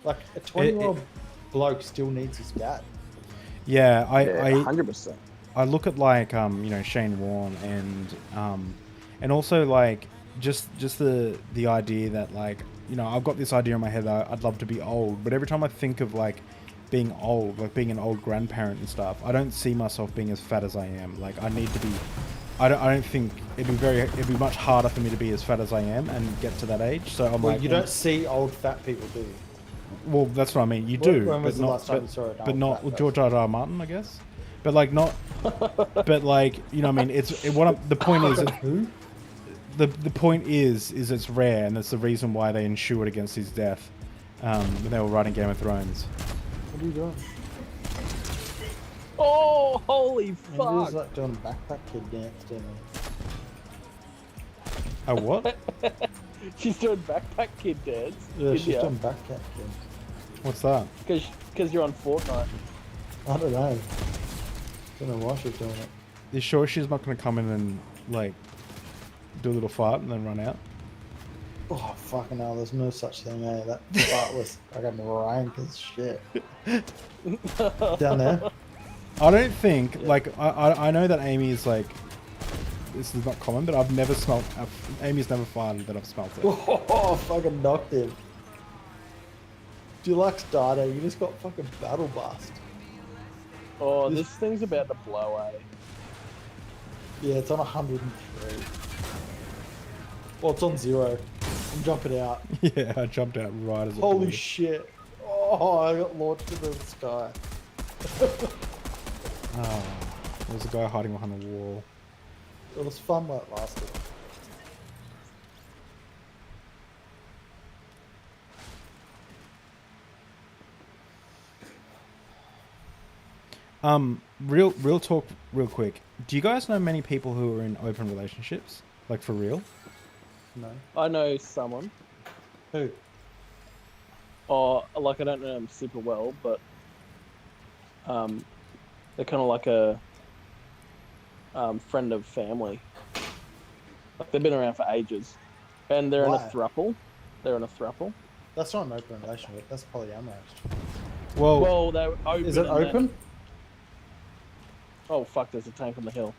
Like a 20-year-old bloke still needs his dad. Yeah, I 100%. I look at like Shane Warne and also like just the idea that like I've got this idea in my head that I'd love to be old, but every time I think of like being old, like being an old grandparent and stuff, I don't see myself being as fat as I am. Like I need to be. I don't think it'd be much harder for me to be as fat as I am and get to that age. So I'm Well, like, you don't see old fat people, do you? well, that's what I mean. You When- do, when was but the not, last time but, you saw an but old not fat with person? George R. R. Martin, I guess. But like not, but like what the point is. Who? The point is it's rare, and that's the reason why they insured against his death when they were writing Game of Thrones. What are you doing? Oh, holy He fuck! was like doing backpack kid dance, didn't Oh, what? She's doing backpack kid dance. he? Yeah, she's doing backpack kid. What's that? Because you're on Fortnite. I don't know. Don't know why she's doing it. You sure she's not going to come in and like do a little fart and then run out? Oh, fucking hell, there's no such thing, eh? That part was fucking rank as shit. Down there? I don't think like I know that Amy is like, this is not common, but I've never smelt. Amy's never farted that I've smelt it. Oh, fucking knocked him. Deluxe data, you just got fucking battle bust. Oh, this thing's about to blow, eh? Yeah, it's on 103. Well, it's on 0. I'm jumping out. Yeah, I jumped out right as it Holy blew. shit. Oh, I got launched into the sky. Oh, there was a guy hiding behind a wall. It was fun while it lasted. Real talk, real quick. Do you guys know many people who are in open relationships? Like for real? No. I know someone. Who? Or like I don't know them super well, but they're kind of like a friend of family. Like they've been around for ages, and they're in a Why? throuple. They're in a throuple. That's not an open relationship. That's polyamorous. Well, Well, they're open. Is it and then- open? Oh fuck! There's a tank on the hill.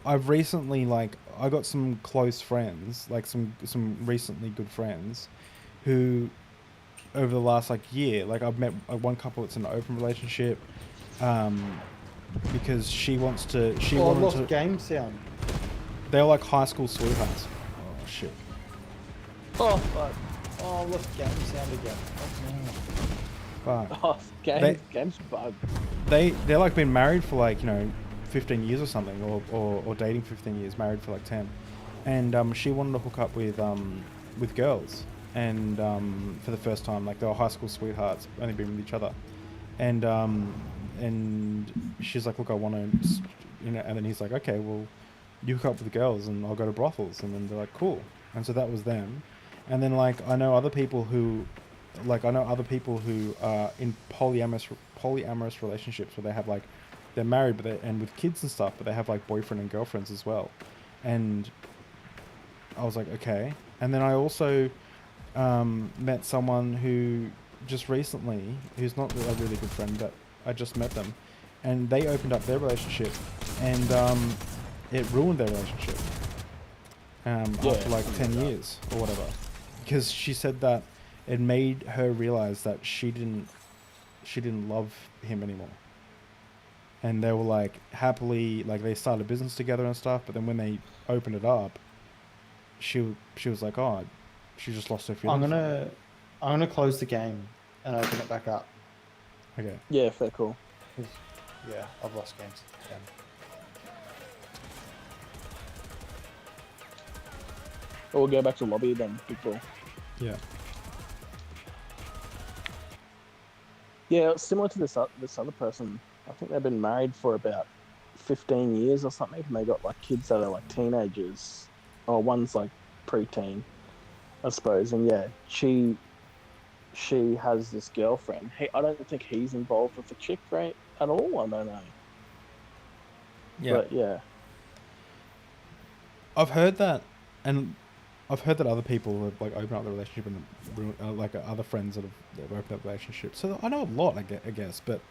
I've recently like I got some close friends, like some recently good friends, who over the last like year, like I've met one couple that's in an open relationship, because she wants to. She Oh, I wanted lost to. game sound. They're like high school sweethearts. Oh shit. Oh fuck! Oh, I lost game sound again. Oh, Fuck. Oh, game's bugged. They're like been married for like 15 years or something, or dating 15 years, married for like 10, and she wanted to hook up with girls, and for the first time, like they were high school sweethearts, only been with each other, and she's like, look, I want to, and then he's like, okay, well, you hook up with the girls, and I'll go to brothels, and then they're like, cool, and so that was them, and then like I know other people who are in polyamorous relationships where they have like they're married and with kids and stuff, but they have like boyfriend and girlfriends as well. And I was like, okay. And then I also met someone who just recently, who's not a really good friend, but I just met them, and they opened up their relationship, and it ruined their relationship. After like 10 years or whatever, because she said that it made her realize that she didn't love him anymore. And they were like happily, like they started a business together and stuff. But then when they opened it up, she was like, oh, she just lost her I'm feelings. gonna close the game and open it back up. Okay. Yeah, fair call. 'Cause, yeah, I've lost games again. Or we'll go back to lobby then, big ball. Yeah. Yeah, it's similar to this other person. I think they've been married for about 15 years or something, and they got like kids that are like teenagers. Or one's like preteen, I suppose. And yeah, she has this girlfriend. Hey, I don't think he's involved with the chick, right? At all. I don't know. Yeah. But yeah. I've heard that, and I've heard that other people have like opened up the relationship and like other friends that have opened up relationships. So I know a lot, I guess, but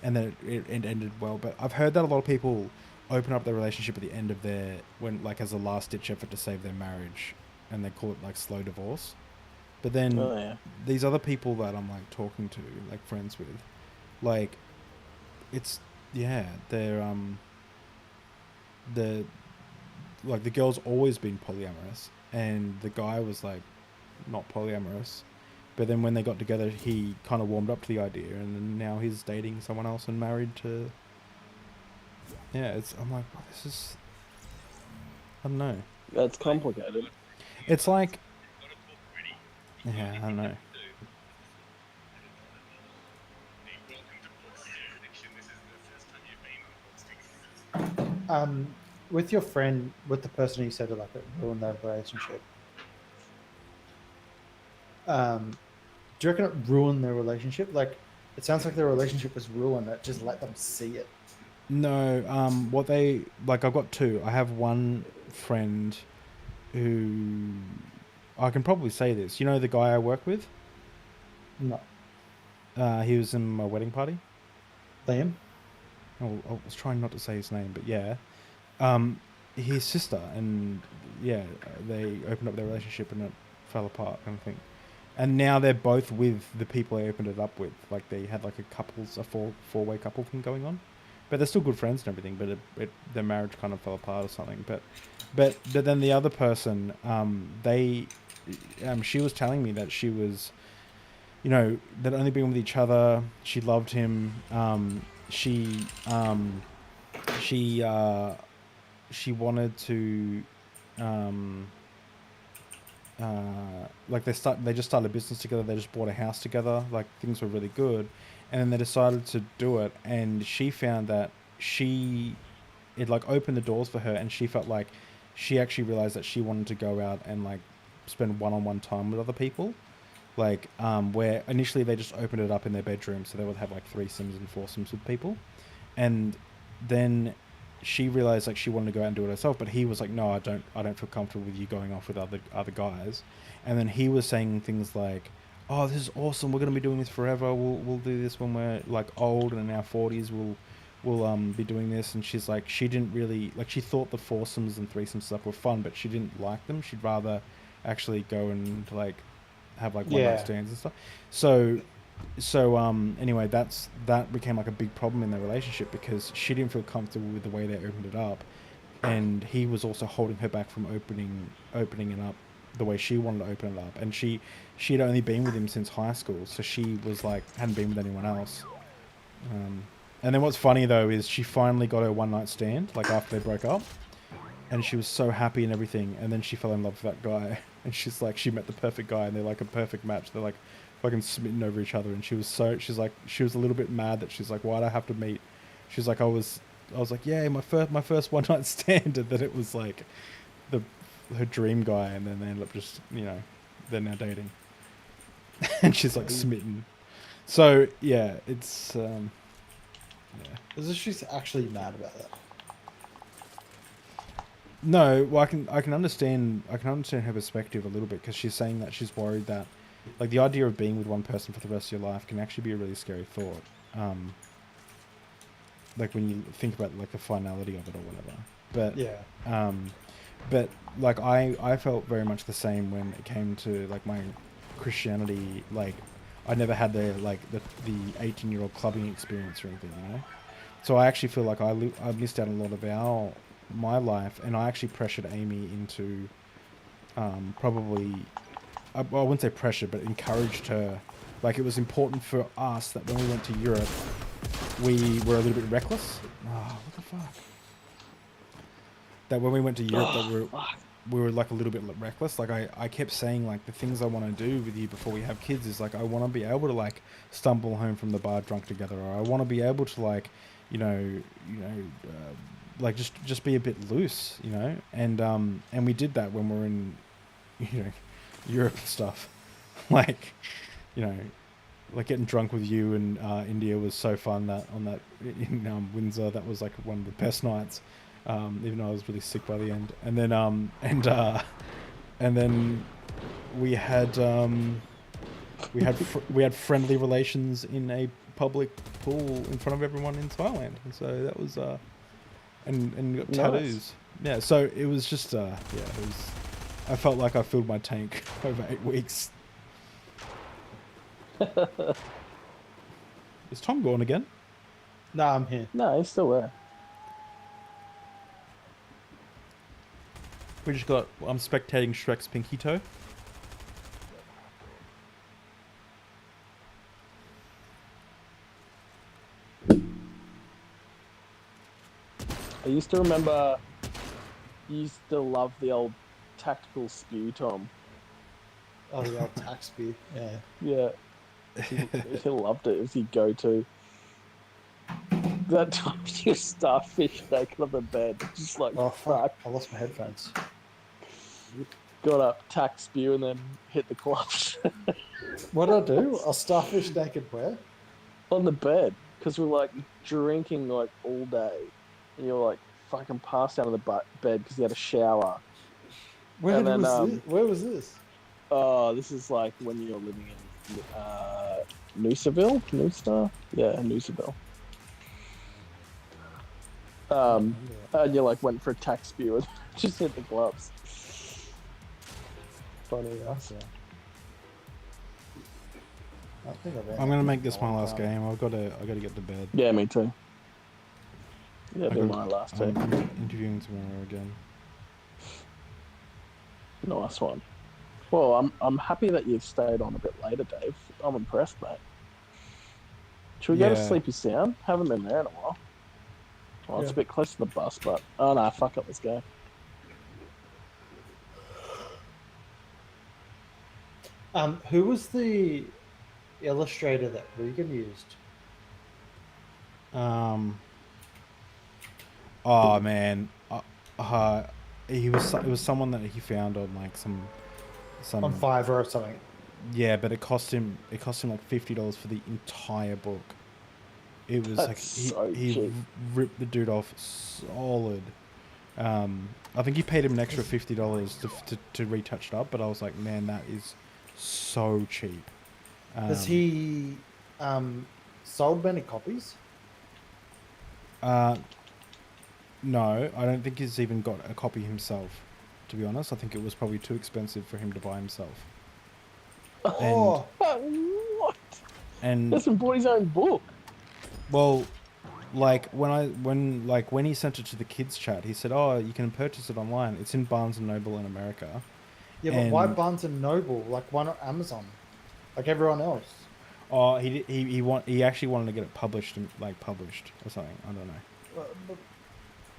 and then it ended well. But I've heard that a lot of people open up their relationship at the end of when like as a last ditch effort to save their marriage, and they call it like slow divorce. But then these other people that I'm like talking to, like friends with, like it's they're like the girl's always been polyamorous, and the guy was like not polyamorous. But then when they got together, he kind of warmed up to the idea, and then now he's dating someone else and married to. Yeah, I'm like, well, this is. I don't know. That's complicated. It's like. Yeah, I don't know. With your friend, with the person you said like it ruined their relationship. Do you reckon it ruined their relationship? Like, it sounds like their relationship was ruined. It just let them see it. No, what they like, I've got two. I have one friend who I can probably say this. You know the guy I work with? No. He was in my wedding party. Liam? Oh, I was trying not to say his name, but yeah. His sister, and yeah, they opened up their relationship and it fell apart, kind of thing. And now they're both with the people they opened it up with. Like they had like a four-way couple thing going on, but they're still good friends and everything. But their marriage kind of fell apart or something. But then the other person, she was telling me that she was, you know, they'd only been with each other. She loved him. She wanted to, like they just started a business together. They just bought a house together. Like things were really good, and then they decided to do it. And she found that it like opened the doors for her, and she felt like she actually realized that she wanted to go out and like spend one-on-one time with other people. Like where initially they just opened it up in their bedroom, so they would have like threesomes and foursomes with people, and then she realized like she wanted to go out and do it herself, but he was like, no, I don't feel comfortable with you going off with other guys. And then he was saying things like, oh, this is awesome, we're gonna be doing this forever, we'll do this when we're like old and in our 40s, we'll be doing this. And she's like, she didn't really like, she thought the foursomes and threesomes stuff were fun, but she didn't like them. She'd rather actually go and like have like one night stands and stuff. So anyway, that became like a big problem in their relationship because she didn't feel comfortable with the way they opened it up, and he was also holding her back from opening it up the way she wanted to open it up. And she'd only been with him since high school, so she was like hadn't been with anyone else. And then what's funny though is she finally got her one night stand like after they broke up, and she was so happy and everything. And then she fell in love with that guy, and she's like, she met the perfect guy, and they're like a perfect match. They're like fucking smitten over each other. And she was a little bit mad that she's like, why'd I have to meet? She's like, I was like, yeah, my first one night stand, and then it was like her dream guy, and then they ended up just, you know, they're now dating. And she's like smitten. So yeah, it's Is she's actually mad about that? No, well, I can understand her perspective a little bit, because she's saying that she's worried that like the idea of being with one person for the rest of your life can actually be a really scary thought. Like when you think about like the finality of it or whatever. but Yeah. but like I felt very much the same when it came to like my Christianity. Like I never had the 18-year-old clubbing experience or anything, you know. So I actually feel like I missed out a lot of my life, and I actually pressured Amy into probably I wouldn't say pressure, but encouraged her. Like it was important for us that when we went to Europe, we were a little bit reckless. Oh, what the fuck? That when we went to Europe, we were like a little bit reckless. Like I kept saying like the things I want to do with you before we have kids is like I want to be able to like stumble home from the bar drunk together, or I want to be able to like like just be a bit loose, you know. And we did that when we were in Europe and stuff. Like like getting drunk with you in India was so fun. That on that in Windsor, that was like one of the best nights. Even though I was really sick by the end. And then and then we had we had friendly relations in a public pool in front of everyone in Thailand. And so that was and got tattoos. Nice. Yeah. So it was just it was. I felt like I filled my tank over 8 weeks. Is Tom gone again? No, I'm here. No, he's still there. We just got. I'm spectating Shrek's pinky toe. I used to remember you used to love the old tactical spew, Tom. Oh, the old tax spear. Yeah. Yeah. He loved it. It was his go-to. That time you starfish naked on the bed. Just like, Oh, fuck. fuck. I lost my headphones. Got up, tack spew, and then hit the clubs What'd I do? I'll starfish naked where? on the bed. Because we're like drinking like all day. And you're like fucking passed out of the bed because you had a shower. Where And then, Where was this? Oh, this is like when you're living in Noosaville? Noosa? Yeah, Noosaville. And you like went for a tack spew and just hit the gloves. Funny, yeah. I think I've I'm gonna make this my last game. I gotta get to bed. Yeah, me too. Yeah, I be got- my last I'm two. interviewing tomorrow again. Nice one. Well, I'm happy that you've stayed on a bit later, Dave. I'm impressed, mate. Should we go to Yeah. Sleepy Sound? Haven't been there in a while. Well, it's Yeah. a bit close to the bus, but oh no, fuck it, let's go. Who was the illustrator that Regan used? Oh man, it was someone that he found on like some On Fiverr or something. yeah, but it cost him like $50 for the entire book. It was That's like so he cheap. ripped the dude off solid. I think he paid him an extra $50 to retouch it up, but I was like, man, that is so cheap. Has he sold many copies? No, I don't think he's even got a copy himself. To be honest, I think it was probably too expensive for him to buy himself. Oh, What? And He hasn't bought his own book. well, like when he sent it to the kids chat, he said, "Oh, you can purchase it online. It's in Barnes and Noble in America." yeah, but why And- Barnes and Noble? Like, why not Amazon? Like everyone else. Oh, he actually wanted to get it published or something. I don't know.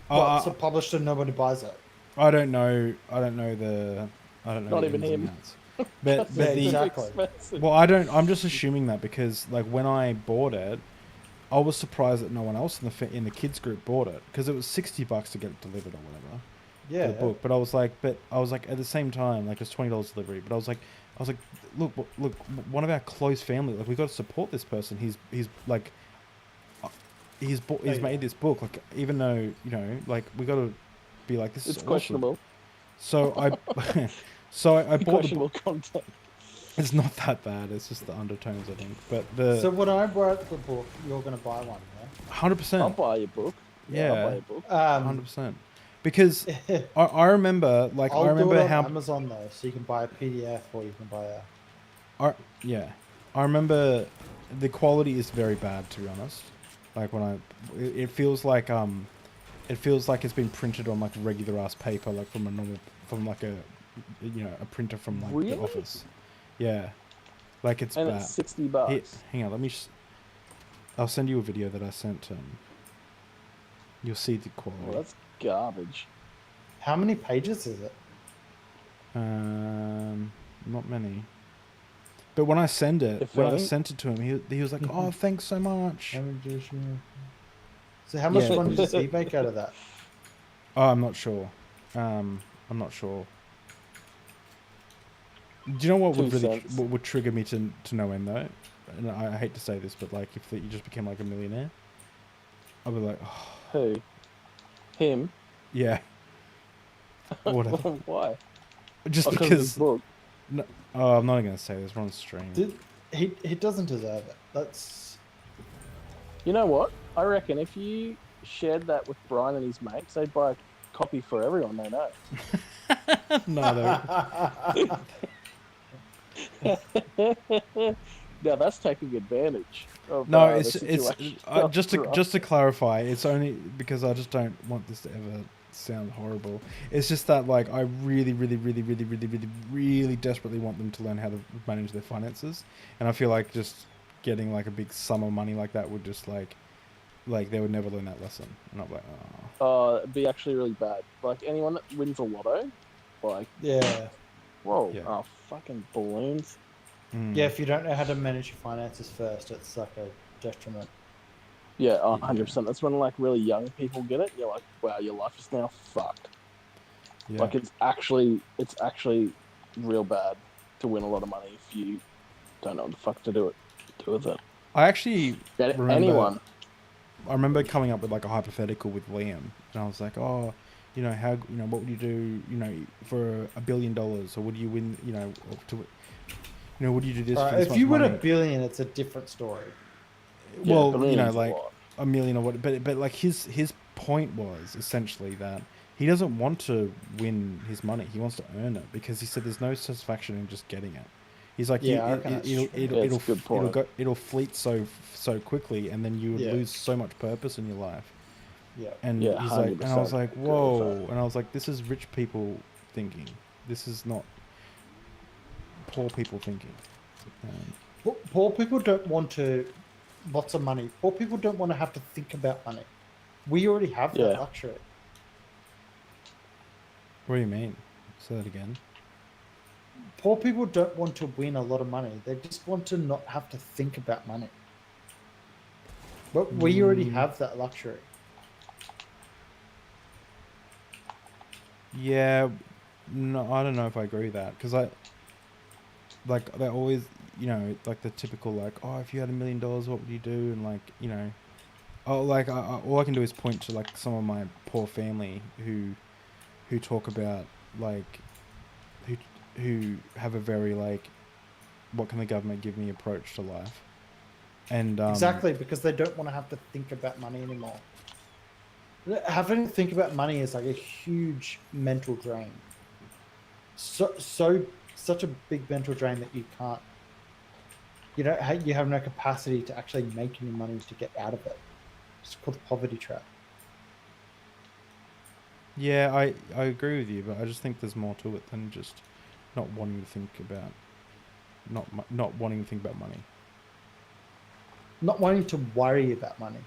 What, so published and nobody buys it? I don't know. I don't know the Not the even ins and him. outs. But Yeah, the exactly. Expensive. well, I don't. I'm just assuming that because like when I bought it, I was surprised that no one else in the kids group bought it because it was $60 to get it delivered or whatever. Yeah. For the book. But I was like at the same time, like it's $20 delivery. But I was like, look, one of our close family, like we got to support this person. He's like, he's made this book. Like even though like we got to be like this is It's awesome. questionable. So I bought the Questionable book. content. It's not that bad. It's just the undertones, I think. But the So when I write the book, you're going to buy one, yeah? 100%. I'll buy your book. Yeah. I'll buy your book. 100%. because I remember, like, I'll I do remember it on how Amazon though, so you can buy a PDF or you can buy a. yeah, I remember the quality is very bad, to be honest. Like it feels like it's been printed on like regular ass paper, like from like a a printer from like Really? the office. Yeah, like it's And bad. it's $60. Here, hang on, I'll send you a video that I sent. You'll see the quality. Well, that's garbage. How many pages is it? Not many. But when I sent it If any. to him, he was like, "Oh, thanks so much." So how much Yeah. money does he make out of that? Oh, I'm not sure. I'm not sure. Do you know what would 2 really cents. what would trigger me to no end though? And I hate to say this, but like if you just became like a millionaire, I'd be like, oh, Who? Him? yeah, whatever. Why? Just Oh, 'cause of his because. book. No, oh, I'm not even gonna say this. We're on stream. He doesn't deserve it. That's You know what? I reckon if you shared that with Brian and his mates, they'd buy a copy for everyone they know. No, Now that's taking advantage of no. the It's situation. just to clarify. It's only because I just don't want this to ever sound horrible. It's just that like I really, really, really, really, really, really, really desperately want them to learn how to manage their finances, and I feel like just getting like a big sum of money like that would just like they would never learn that lesson. And I'm like, oh. It'd be actually really bad. Like anyone that wins a lotto, like yeah. whoa, Yeah. oh fucking balloons. Mm. Yeah, if you don't know how to manage your finances first, it's like a detriment. Yeah, 100%. That's when like really young people get it. You're like, wow, your life is now fucked. Yeah. Like it's actually real bad to win a lot of money if you don't know what the fuck to do with it. I actually remember, Anyone. I remember coming up with like a hypothetical with Liam, and I was like, oh, what would you do, for $1 billion, or would you win, would you do this? For this If much you win money? $1 billion, it's a different story. Well, $1 million's a like lot. $1 million or what, but like his point was essentially that he doesn't want to win his money; he wants to earn it, because he said there's no satisfaction in just getting it. He's like, Yeah, I reckon that's true. That's a good point. it'll fleet so quickly, and then you would Yeah. lose so much purpose in your life. Yeah. And Yeah, he's like, and I was 100% like, agree with whoa, that. and I was like, this is rich people thinking. This is not poor people thinking. Poor people don't want to lots of money. Poor people don't want to have to think about money. We already have that Yeah. luxury. What do you mean? Say that again. Poor people don't want to win a lot of money. They just want to not have to think about money. But we already have that luxury. Yeah, no, I don't know if I agree with that, because they always, like the typical like, oh, if you had $1 million, what would you do? And like, oh, like all I can do is point to like some of my poor family who talk about like who have a very like, what can the government give me approach to life, and Exactly, because they don't want to have to think about money anymore. Having to think about money is like a huge mental drain. Such a big mental drain that you can't. You have no capacity to actually make any money to get out of it. It's called the poverty trap. Yeah, I agree with you, but I just think there's more to it than just not wanting to think about not wanting to think about money. Not wanting to worry about money.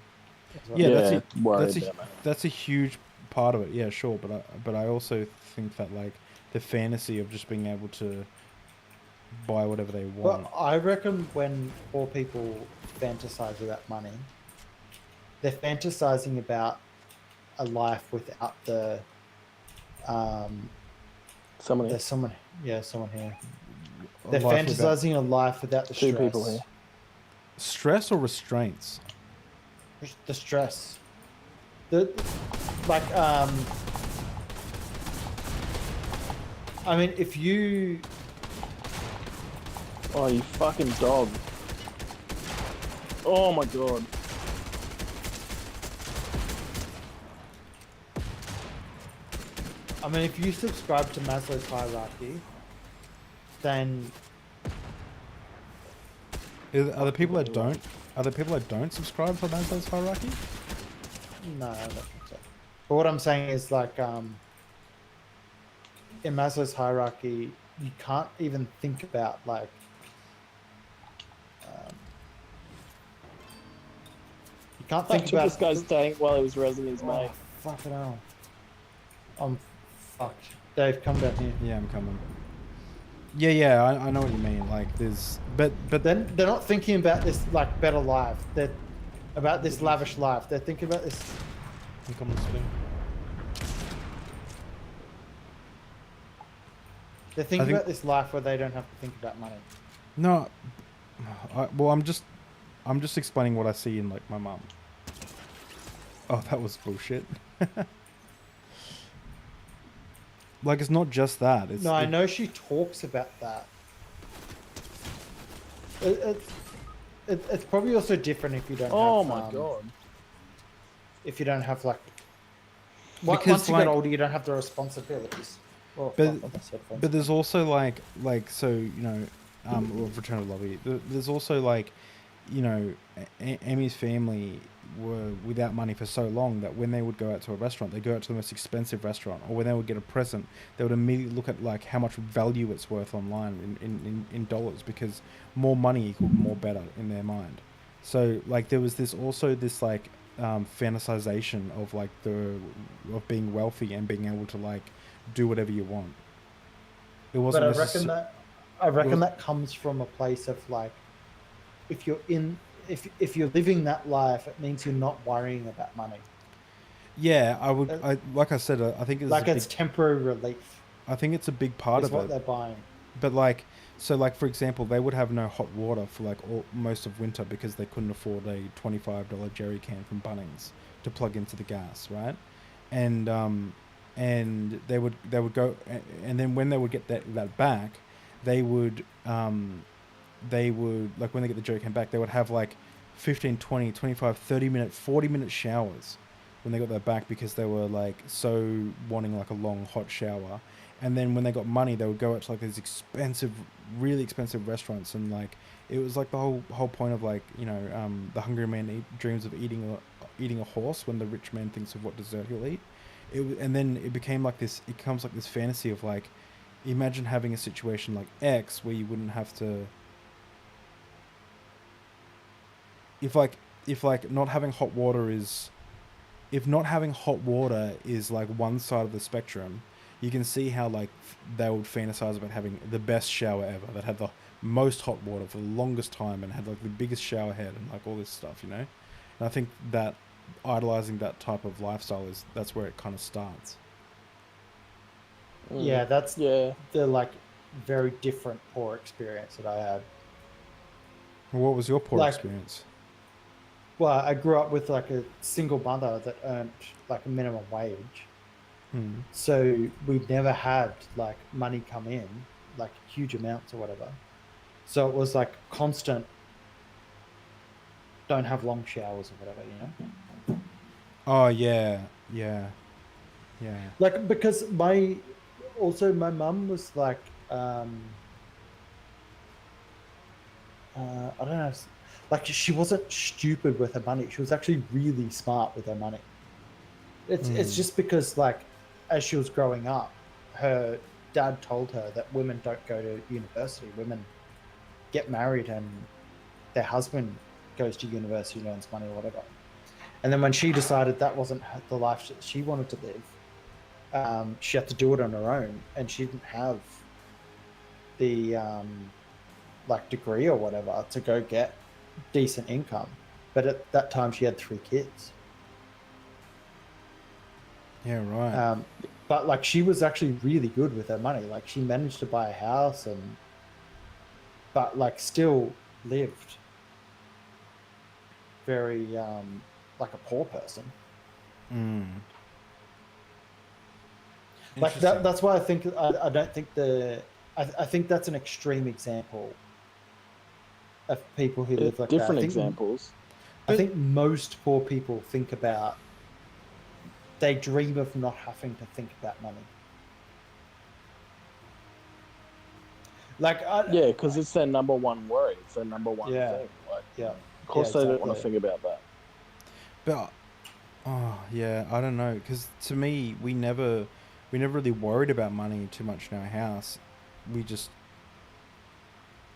Yeah, worry that's about it. that's a huge part of it. Yeah, sure, but I also think that like the fantasy of just being able to buy whatever they want. But I reckon when poor people fantasize about money, they're fantasizing about a life without the Someone there's someone here. They're life without fantasizing a life without the Two stress. people here. stress or restraints. The stress. I mean, if you Oh, you fucking dog. Oh my god. I mean, if you subscribe to Maslow's hierarchy, then Are the people that don't? Are the people that don't subscribe to Maslow's hierarchy? no, I don't think so. But what I'm saying is like, in Maslow's hierarchy, you can't even think about like, you can't I think took about this guy's tank while he was resing his Oh, mate. fucking hell. I'm fucked. Dave, come down here. Yeah, I'm coming. Yeah, I know what you mean. Like, there's, but Then they're not thinking about this like better life. They're about this lavish life. They're thinking about this. I'm coming soon. They're thinking think- about this life where they don't have to think about money. No, well, I'm just explaining what I see in like my mum. Oh, that was bullshit. Like, it's not just that. It's No, I know she talks about that. It's probably also different if you don't. Oh have, my god. If you don't have like. Because, Once you like- get older, you don't have the responsibilities. Oh, But- fuck, that's headphones. But there's also like so, you know, Return of the Lobby. There's also like, you know, Emmy's family were without money for so long that when they would go out to a restaurant, they go out to the most expensive restaurant, or when they would get a present, they would immediately look at like how much value it's worth online in dollars, because more money equaled more better in their mind. So like there was this like fantasization of like of being wealthy and being able to like do whatever you want. It wasn't. But I reckon that comes from a place of like, if you're living that life, it means you're not worrying about money. Yeah, like I said, I think it's Like it's temporary relief. I think it's a big part Is of what it. they're buying. But like, so like for example, they would have no hot water for like most of winter because they couldn't afford a $25 jerry can from Bunnings to plug into the gas, right? And they would go, and then when they would get that back, they would like when they get the jerry can back, they would have like 15, 20, 25, 30 minute, 40-minute showers when they got that back, because they were like so wanting like a long hot shower. And then when they got money, they would go out to like these expensive, really expensive restaurants, and like it was like the whole point of like, you know, the hungry man dreams of eating a horse when the rich man thinks of what dessert he'll eat. And then it became like this. It becomes like this fantasy of like, imagine having a situation like X where you wouldn't have to. If not having hot water is like one side of the spectrum, you can see how like they would fantasize about having the best shower ever, that had the most hot water for the longest time and had like the biggest shower head and like all this stuff, you know. And I think that idolizing that type of lifestyle that's where it kind of starts. Yeah, that's Yeah. the like very different poor experience that I had. What was your poor Like- experience? Well, I grew up with like a single mother that earned like a minimum wage. So we never had like money come in, like huge amounts or whatever. So it was like constant, don't have long showers or whatever, you know? Oh yeah. Like, because my mum was like, I don't know, like she wasn't stupid with her money. She was actually really smart with her money. It's just because like, as she was growing up, her dad told her that women don't go to university. Women get married and their husband goes to university and earns money or whatever. And then when she decided that wasn't the life that she wanted to live, she had to do it on her own, and she didn't have the like degree or whatever to go get decent income. But at that time, she had 3 kids. Yeah, right. But like she was actually really good with her money. Like she managed to buy a house but like still lived very like a poor person. Like Interesting. that's why I think I don't think I think that's an extreme example of people who live like Different that. I think, examples. I think most poor people think about, they dream of not having to think about money. Like, Yeah, because it's their number one worry. It's their number one Yeah. thing. Like, yeah, of course yeah, they don't want to exactly. think about that. But oh yeah, I don't know. Because to me, we never really worried about money too much in our house. We just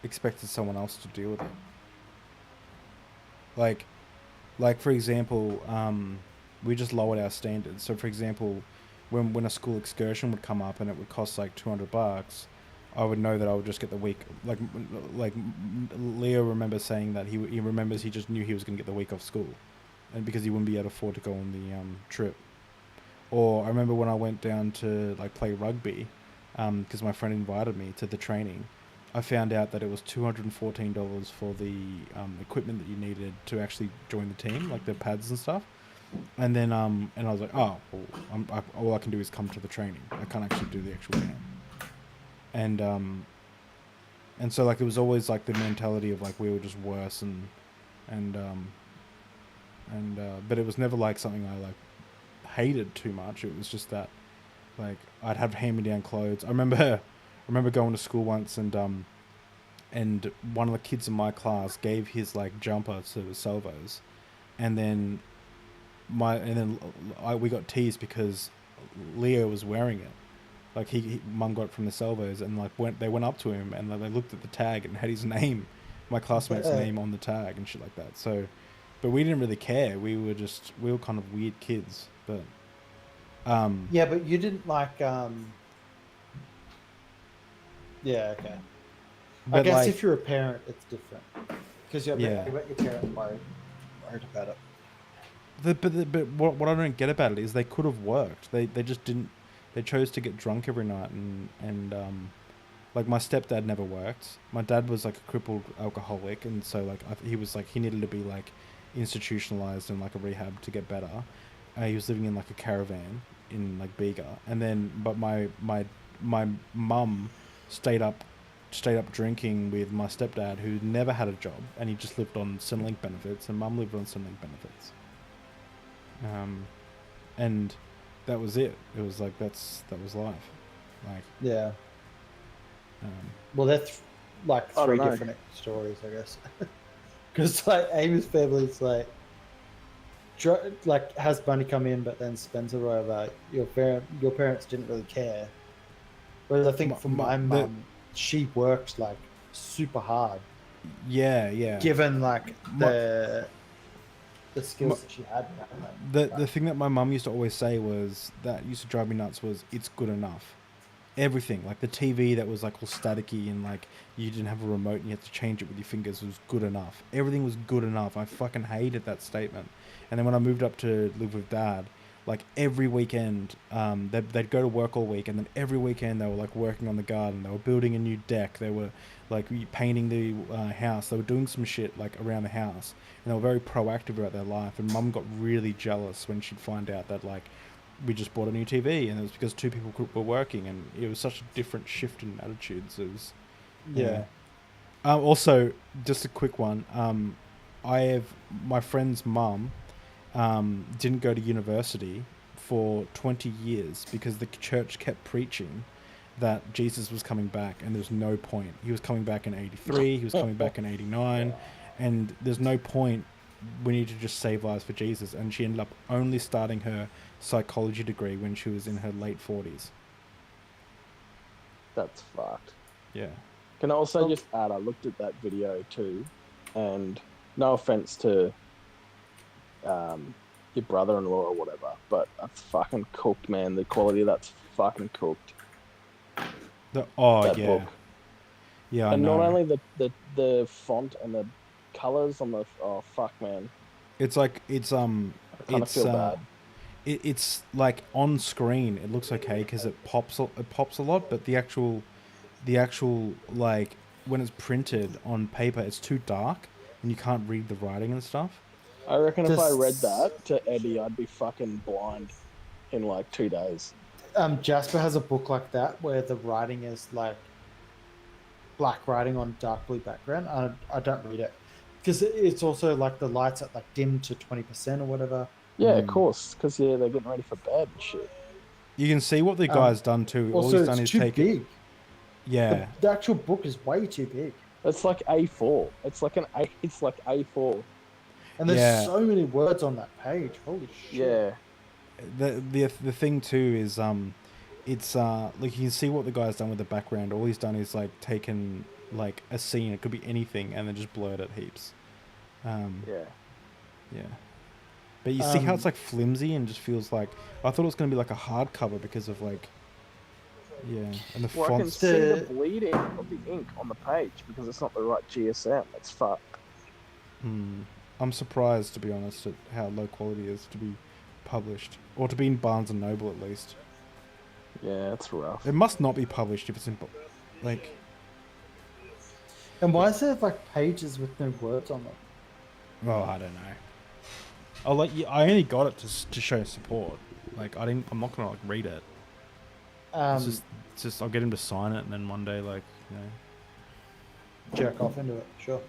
expected someone else to deal with it. Like, for example, we just lowered our standards. So for example, when a school excursion would come up and it would cost like $200, I would know that I would just get the week. Like Leo remembers saying that he remembers he just knew he was going to get the week off school, and because he wouldn't be able to afford to go on the trip. Or I remember when I went down to like play rugby, because my friend invited me to the training. I found out that it was $214 for the equipment that you needed to actually join the team, like the pads and stuff. And then and I was like, oh, well, all I can do is come to the training. I can't actually do the actual game. And so like it was always like the mentality of like we were just worse and but it was never like something I like hated too much. It was just that like I'd have hand-me-down clothes. I remember going to school once and one of the kids in my class gave his like jumper to Salvos, and then we got teased because Leo was wearing it. Like mum got it from the Salvos, and like they went up to him and they looked at the tag and had his name, my classmate's name on the tag and shit like that. So, but we didn't really care. We were kind of weird kids, but Yeah, but you didn't like. Yeah, okay. I but guess like, if you're a parent, it's different because you're Yeah. your parent worried about it. but what I don't get about it is they could have worked. They just didn't. They chose to get drunk every night and like my stepdad never worked. My dad was like a crippled alcoholic, and so like he needed to be like institutionalized in like a rehab to get better. He was living in like a caravan in like Bega, and then but my mum stayed up drinking with my stepdad, who never had a job, and he just lived on Centrelink benefits, and mum lived on Centrelink benefits. And that was it. It was like that was life. Like Yeah. um, Well, that's like I three don't know. different stories, I guess. Because like Amy's family's like, like has money come in, but then spends it over. Your parents didn't really care. Whereas I think for my mum, she worked like super hard, yeah. given like the skills that she had. The thing that my mum used to always say was that used to drive me nuts was it's good enough. Everything, like the TV that was like all staticky and like you didn't have a remote and you had to change it with your fingers, was good enough. Everything was good enough. I fucking hated that statement. And then when I moved up to live with dad, like every weekend, they'd go to work all week, and then every weekend they were like working on the garden. They were building a new deck. They were like painting the house. They were doing some shit like around the house, and they were very proactive about their life. And mum got really jealous when she'd find out that like we just bought a new TV, and it was because two people were working, and it was such a different shift in attitudes. It was, Yeah. Also, just a quick one. I have my friend's mum. Didn't go to university for 20 years because the church kept preaching that Jesus was coming back, and there's no point. He was coming back in 83, he was coming back in 89, and there's no point. We need to just save lives for Jesus. And she ended up only starting her psychology degree when she was in her late 40s. That's fucked. Yeah. Can I also just add, I looked at that video too, and no offense to your brother-in-law or whatever, but that's fucking cooked, man. The quality of that's fucking cooked. That Yeah. book. Yeah, I And know. not only the font and the colors on the fuck, man. It's like it's I kind of feel bad. it's like on screen it looks okay because it pops a lot, but the actual like when it's printed on paper, it's too dark and you can't read the writing and stuff. I reckon if I read Just- that to Eddie, I'd be fucking blind in like 2 days. Jasper has a book like that where the writing is like black writing on dark blue background. I don't read it because it's also like the lights at like dim to 20% or whatever. Yeah, of course, because they're getting ready for bed and shit. You can see what the guy's done too. All Also, he's done it's is too take big. Yeah, The actual book is way too big, It's like A4. It's like an A. It's like A4. and there's Yeah. so many words on that page. Holy shit! Yeah. the thing too is it's like you can see what the guy's done with the background. All he's done is like taken like a scene. It could be anything, and then just blurred it heaps. Yeah. Yeah. But you see how Um, it's like flimsy and just feels like I thought it was gonna be like a hardcover because of like yeah, and the Well, I can fonts. see the The- bleeding of the ink on the page because it's not the right GSM. It's fucked. I'm surprised to be honest at how low quality it is to be published or to be in Barnes and Noble at least. Yeah, it's rough. It must not be published if it's in like And why is there like pages with no words on them? oh I don't know. I'll let you. I only got it to show support. Like I didn't. I'm not gonna like read it. It's just I'll get him to sign it, and then one day, like you know, Jerk off into it, sure.